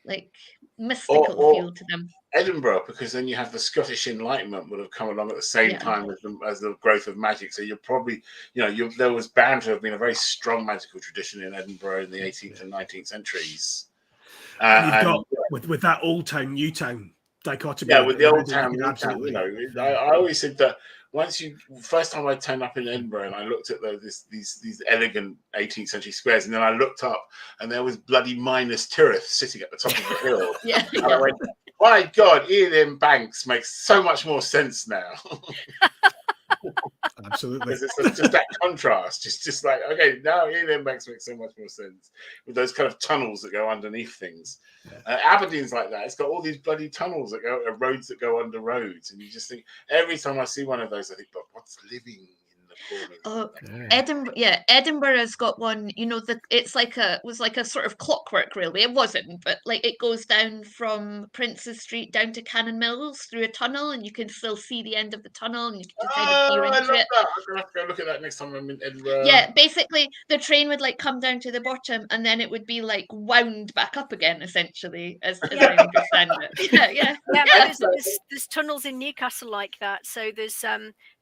like mystical Or feel to them. Edinburgh, because then you have the Scottish Enlightenment would have come along at the same time as the growth of magic. So you're probably, there was bound to have been a very strong magical tradition in Edinburgh in the 18th and 19th centuries. You've got with that old town, new town dichotomy. Yeah, with the old town, new town. Absolutely. I always said that first time I turned up in Edinburgh and I looked at these elegant 18th century squares, and then I looked up and there was bloody Minas Tirith sitting at the top of the hill. And I went, my God, Ian M. Banks makes so much more sense now. Absolutely. It's just that contrast. Just like, okay, now Ian M. Banks makes so much more sense with those kind of tunnels that go underneath things. Yeah. Aberdeen's like that. It's got all these bloody tunnels that go, roads that go under roads. And you just think, every time I see one of those, I think, but what's living in the corner? Edinburgh has got one, that it was like a sort of clockwork railway. It wasn't, but like it goes down from Princes Street down to Cannon Mills through a tunnel, and you can still see the end of the tunnel, and you can just kind of peer into it. That. I'm gonna have to go look at that next time I'm in Edinburgh. Yeah, basically the train would like come down to the bottom, and then it would be like wound back up again, essentially, as I understand it. There's tunnels in Newcastle like that. So there's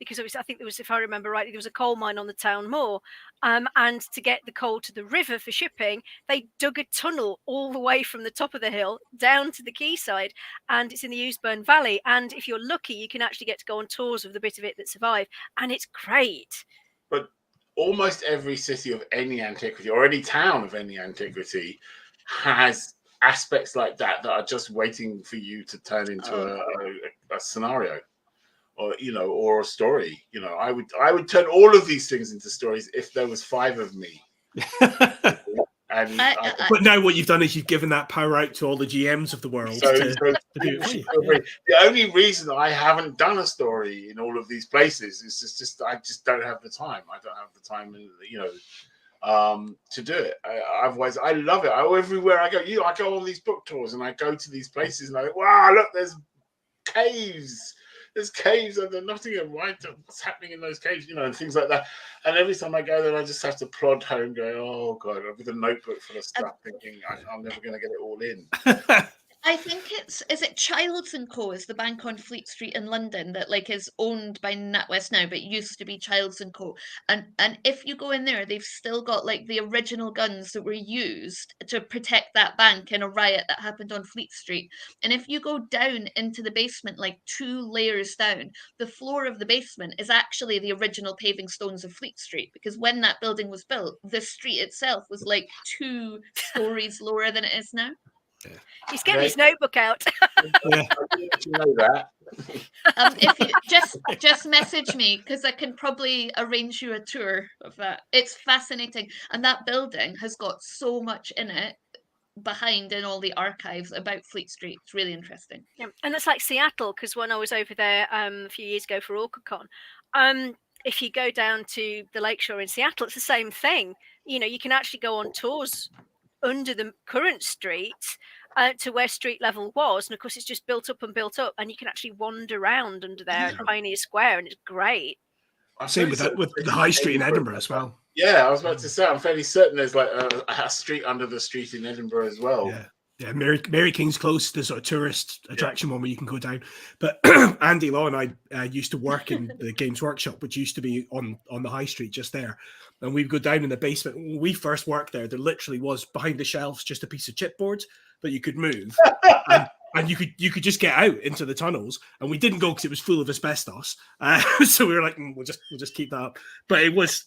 because obviously I think there was, if I remember rightly, there was a coal mine on the town moor, and to get the coal to the river for shipping, they dug a tunnel all the way from the top of the hill down to the quayside, and it's in the Ousburn Valley. And if you're lucky, you can actually get to go on tours of the bit of it that survived, and it's great. But almost every city of any antiquity, or any town of any antiquity, has aspects like that are just waiting for you to turn into a scenario. Or a story. I would turn all of these things into stories if there was 5 of me. But now what you've done is you've given that power out to all the GMs of the world. To do it for you. The only reason I haven't done a story in all of these places is just I just don't have the time. I don't have the time, to do it. Otherwise, I love it. Everywhere I go, I go on these book tours and I go to these places and I think, wow, look, there's caves. There's caves under Nottingham. What's happening in those caves? And things like that. And every time I go there, I just have to plod home, going, "Oh God," with a notebook full of stuff, thinking I'm never going to get it all in. I think is it Childs and Co. is the bank on Fleet Street in London that like is owned by NatWest now, but used to be Childs and Co. And if you go in there, they've still got like the original guns that were used to protect that bank in a riot that happened on Fleet Street. And if you go down into the basement, like 2 layers down, the floor of the basement is actually the original paving stones of Fleet Street, because when that building was built, the street itself was like 2 stories lower than it is now. Yeah. He's getting his notebook out. You know that. If you just message me, because I can probably arrange you a tour of that. It's fascinating, and that building has got so much in it behind in all the archives about Fleet Street. It's really interesting. Yeah. And it's like Seattle, because when I was over there a few years ago for OrcaCon, if you go down to the lakeshore in Seattle, it's the same thing. You can actually go on tours under the current street to where street level was. And of course, it's just built up, and you can actually wander around under there at Pioneer Square, and it's great. Same with that, with the High Street in Edinburgh as well. Yeah, I was about to say, I'm fairly certain there's like a street under the street in Edinburgh as well. Yeah, Mary King's Close, the sort of tourist attraction one where you can go down. But Andy Law and I used to work in the Games Workshop, which used to be on the High Street just there. And we'd go down in the basement. When we first worked there literally was behind the shelves just a piece of chipboard that you could move. And you could just get out into the tunnels, and we didn't go because it was full of asbestos. So we were like, we'll just keep that up. But it was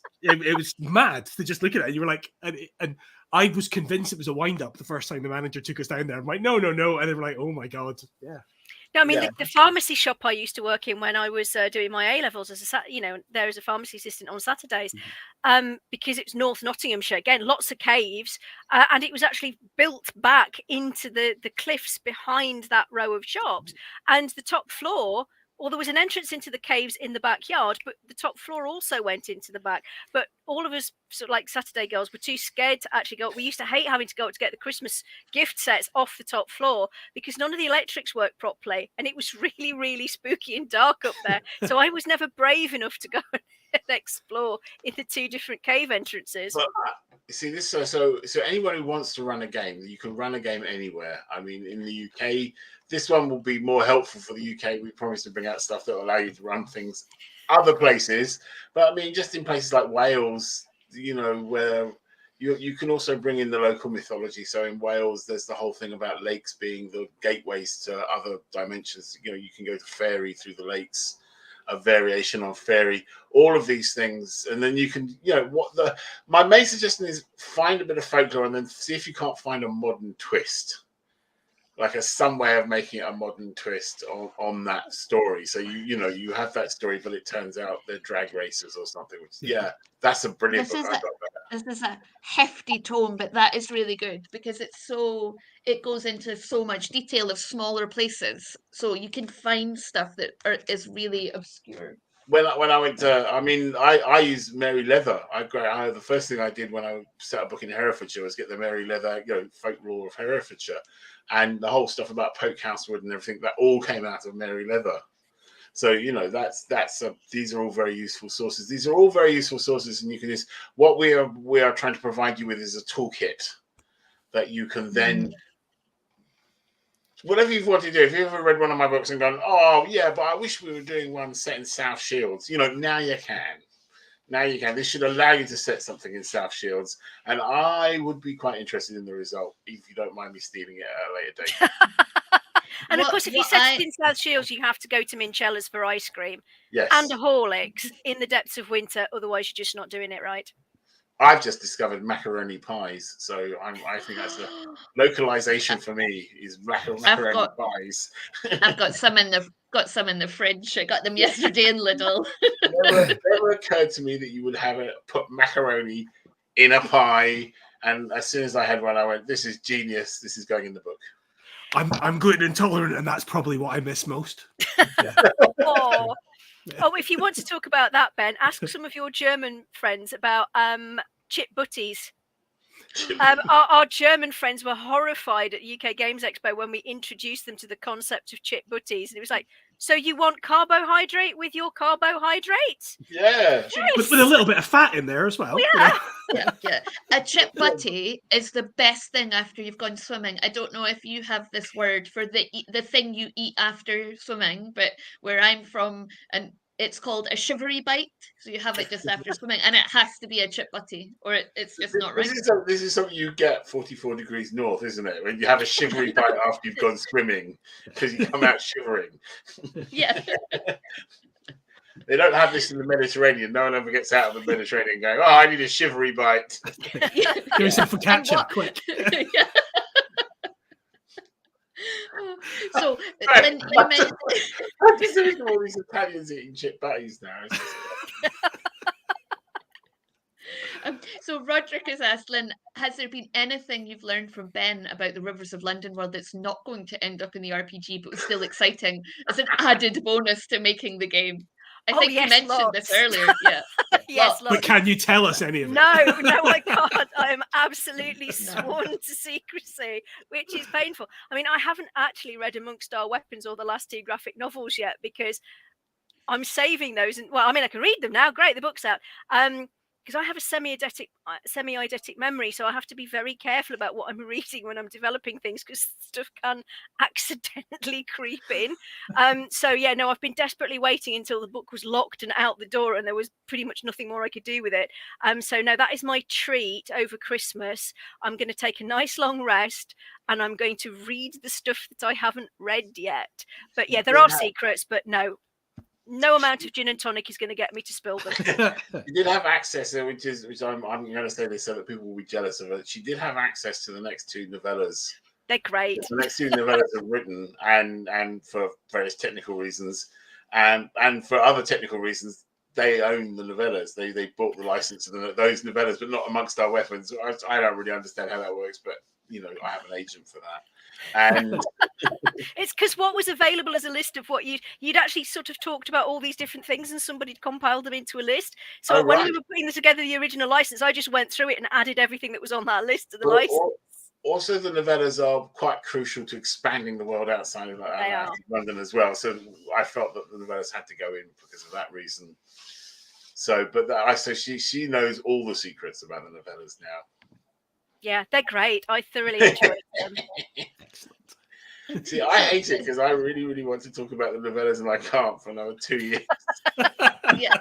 mad to just look at it. And you were like, and I was convinced it was a wind up the first time the manager took us down there. I'm like, no, and they were like, oh my god, yeah. No, I mean the pharmacy shop I used to work in when I was doing my A levels there as a pharmacy assistant on Saturdays, because it's North Nottinghamshire again, lots of caves, and it was actually built back into the cliffs behind that row of shops, and the top floor. Or there was an entrance into the caves in the backyard, but the top floor also went into the back. But all of us, sort of like Saturday girls, were too scared to actually go. We used to hate having to go up to get the Christmas gift sets off the top floor because none of the electrics worked properly. And it was really, really spooky and dark up there. So I was never brave enough to go and explore in the two different cave entrances. But see this, so anyone who wants to run a game, you can run a game anywhere. I mean, in the UK, this one will be more helpful for the UK. We promise to bring out stuff that will allow you to run things other places. But I mean, just in places like Wales, where you can also bring in the local mythology. So in Wales, there's the whole thing about lakes being the gateways to other dimensions. You can go to fairy through the lakes, a variation on fairy, all of these things. And then you can, my main suggestion is find a bit of folklore and then see if you can't find a modern twist. Like some way of making it a modern twist on that story. So you have that story, but it turns out they're drag racers or something. Which, that's a brilliant book. This is a hefty tome, but that is really good because it goes into so much detail of smaller places, so you can find stuff that is really obscure. When I went to, I use Mary Leather. The first thing I did when I set a book in Herefordshire was get the Mary Leather, folklore of Herefordshire. And the whole stuff about Poke Housewood and everything, that all came out of Mary Leather. So, these are all very useful sources. These are all very useful sources, and you can just, what we are trying to provide you with is a toolkit that you can then, whatever you've wanted to do. If you've ever read one of my books and gone, oh yeah, but I wish we were doing one set in South Shields, now you can. Now you can. This should allow you to set something in South Shields, and I would be quite interested in the result if you don't mind me stealing it at a later date. And of course, if you set it in South Shields, you have to go to Minchella's for ice cream. Yes. And a Horlicks in the depths of winter. Otherwise, you're just not doing it right. I've just discovered macaroni pies, so I think that's a localization for me. Is macaroni pies. I've got some in the fridge. I got them yesterday in Lidl. It never occurred to me that you would put macaroni in a pie, and as soon as I had one, I went, "This is genius. This is going in the book." I'm gluten intolerant, and that's probably what I miss most. Oh, if you want to talk about that, Ben, ask some of your German friends about chip butties. Our German friends were horrified at UK Games Expo when we introduced them to the concept of chip butties. And it was like, so you want carbohydrate with your carbohydrate? Yeah. Yes. With a little bit of fat in there as well. Yeah. Yeah. A chip butty is the best thing after you've gone swimming. I don't know if you have this word for the thing you eat after swimming, but where I'm from, and it's called a shivery bite. So you have it just after swimming, and it has to be a chip butty, or it's just not right. This is something you get 44 degrees north, isn't it? When you have a shivery bite after you've gone swimming, because you come out shivering. Yeah. They don't have this in the Mediterranean. No one ever gets out of the Mediterranean going, "Oh, I need a shivery bite." Give me some focaccia, quick. Yeah. So when you mentioned, I'm just thinking of all these Italians eating chip butties now. So Roderick has asked, Lynne, has there been anything you've learned from Ben about the Rivers of London world that's not going to end up in the RPG but was still exciting as an added bonus to making the game? I think you mentioned this earlier. Yeah. Yes, but can you tell us any of it? No, I can't. I am absolutely sworn to secrecy, which is painful. I mean, I haven't actually read Amongst Our Weapons or the last 2 graphic novels yet because I'm saving those. And well, I mean, I can read them now. Great, the book's out. Because I have a semi-eidetic memory, so I have to be very careful about what I'm reading when I'm developing things because stuff can accidentally creep in. So yeah, no, I've been desperately waiting until the book was locked and out the door, and there was pretty much nothing more I could do with it. So no, that is my treat over Christmas. I'm going to take a nice long rest, and I'm going to read the stuff that I haven't read yet. But yeah, there are secrets, but no amount of gin and tonic is going to get me to spill them. She did have access, which I'm going to say this so that people will be jealous of it. She did have access to the next 2 novellas. They're great. The next 2 novellas are written, and for various technical reasons, and for other technical reasons, they own the novellas. They bought the license to those novellas, but not Amongst Our Weapons. I don't really understand how that works, but I have an agent for that. And it's because what was available as a list of what you'd actually sort of talked about all these different things, and somebody'd compiled them into a list. So when we were putting together the original license, I just went through it and added everything that was on that list to the license. Also, the novellas are quite crucial to expanding the world outside of London as well. So I felt that the novellas had to go in because of that reason. So, so she knows all the secrets about the novellas now. Yeah, they're great. I thoroughly enjoyed them. Excellent. See, I hate it because I really, really want to talk about the novellas and I can't for another 2 years. Yeah.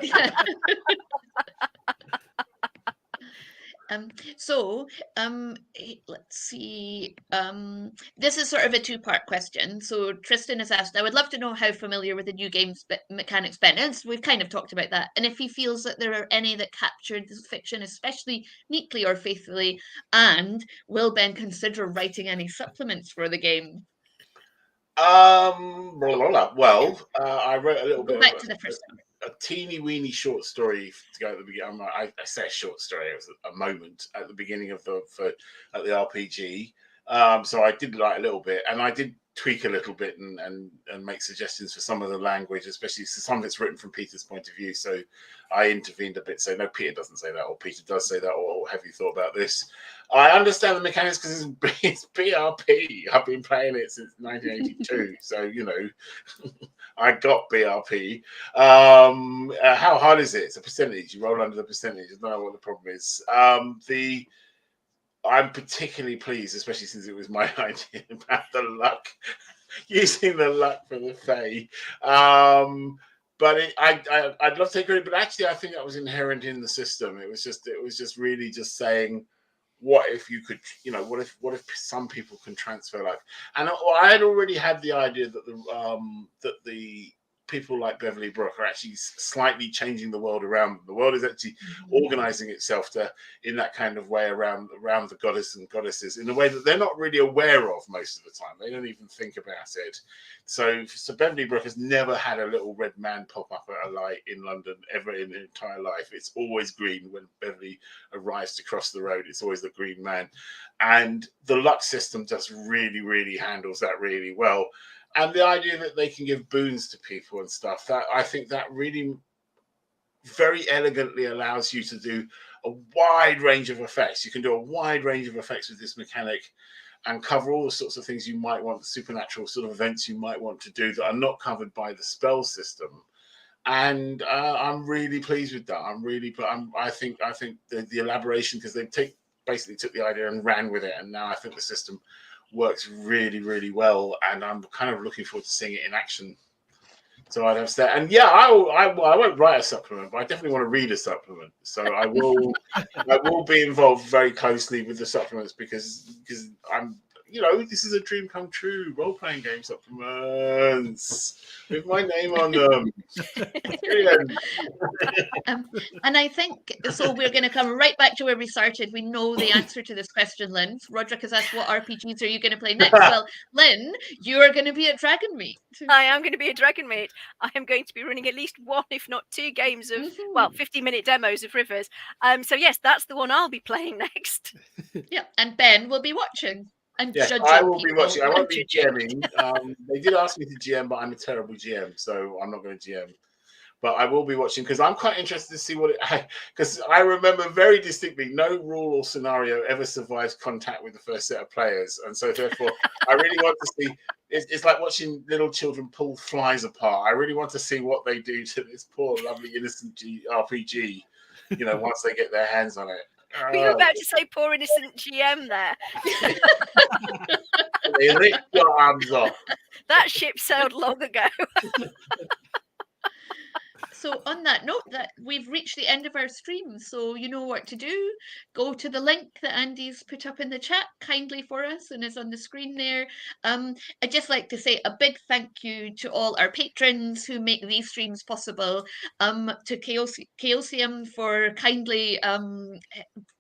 Let's see. This is sort of a 2-part question. So Tristan has asked, I would love to know how familiar with the new game's mechanics Ben is. We've kind of talked about that. And if he feels that there are any that captured this fiction especially neatly or faithfully, and will Ben consider writing any supplements for the game? Well, I wrote a little bit back to the first one. A teeny weeny short story to go at the beginning. I say a short story. It was a moment at the beginning of the RPG. So I did write a little bit, and I did tweak a little bit and make suggestions for some of the language, especially some of it's written from Peter's point of view. So I intervened a bit, so no, Peter doesn't say that, or Peter does say that, or have you thought about this? I understand the mechanics because it's BRP. I've been playing it since 1982, so I got BRP. How hard is it? It's a percentage. You roll under the percentage. I don't know what the problem is. I'm particularly pleased, especially since it was my idea, about the luck, using the luck for the Fae. But I'd love to take credit, but actually I think that was inherent in the system. It was just really just saying, what if you could, what if some people can transfer life? And I had already had the idea that the people like Beverly Brook are actually slightly changing the world around them. The world is actually organizing itself in that kind of way around the goddess and goddesses in a way that they're not really aware of most of the time. They don't even think about it. So Beverly Brook has never had a little red man pop up at a light in London ever in her entire life. It's always green when Beverly arrives to cross the road. It's always the green man. And the luck system just really, really handles that really well. And the idea that they can give boons to people and stuff, that I think that really very elegantly allows you to do a wide range of effects. You can do a wide range of effects with this mechanic and cover all the sorts of things you might want, the supernatural sort of events you might want to do that are not covered by the spell system. And I'm really pleased with that. I think the elaboration, because they basically took the idea and ran with it, and now I think the system works really, really well, and I'm kind of looking forward to seeing it in action. So I'd have to say, and yeah, I won't write a supplement, but I definitely want to read a supplement. So I will be involved very closely with the supplements because I'm, this is a dream come true. Role-playing game supplements with my name on them. And I think so. We're going to come right back to where we started. We know the answer to this question, Lynn. Roderick has asked, "What RPGs are you going to play next?" Well, Lynn, you are going to be at Dragonmeet. I am going to be at Dragonmeet. I am going to be running at least one, if not two, games of 50-minute demos of Rivers. So yes, that's the one I'll be playing next. Yeah, and Ben will be watching. And judging I will be people. watching. I won't be GMing. They did ask me to GM, but I'm a terrible GM, so I'm not going to GM. but I will be watching because I'm quite interested to see what it. Because I remember very distinctly, no rule or scenario ever survives contact with the first set of players, and so therefore, I really want to see. It's like watching little children pull flies apart. I really want to see what they do to this poor, lovely, innocent RPG. Once they get their hands on it. Were you about to say poor innocent GM there? They rip your arms off. That ship sailed long ago. So on that note, that we've reached the end of our stream, so you know what to do. Go to the link that Andy's put up in the chat kindly for us and is on the screen there. I'd just like to say a big thank you to all our patrons who make these streams possible. To Chaosium for kindly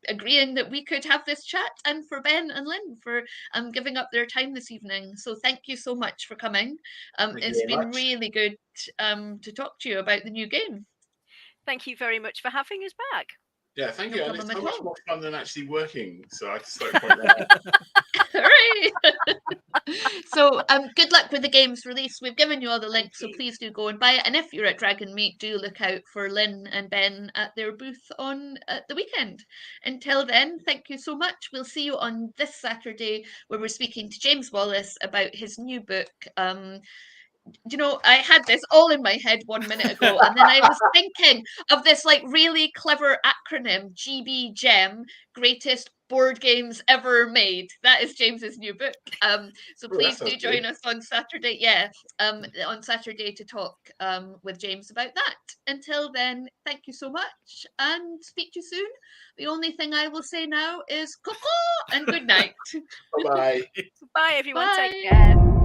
agreeing that we could have this chat, and for Ben and Lynne for giving up their time this evening. So thank you so much for coming. It's been really good to talk to you about the new game. Thank you very much for having us back. Yeah, thank you. And it's so much all. more fun than actually working. So I just like to point that out. Hooray! So good luck with the game's release. We've given you all the links, so please do go and buy it. And if you're at Dragon Meet, do look out for Lynne and Ben at their booth on the weekend. Until then, thank you so much. We'll see you on this Saturday, where we're speaking to James Wallace about his new book. I had this all in my head 1 minute ago, and then I was thinking of this like really clever acronym, GBGEM, Greatest Board Games Ever Made. That is James's new book. So please do join us on Saturday. Yeah, on Saturday to talk with James about that. Until then, thank you so much, and speak to you soon. The only thing I will say now is "Coco" and good night. Bye. Bye, everyone. Bye. Take care.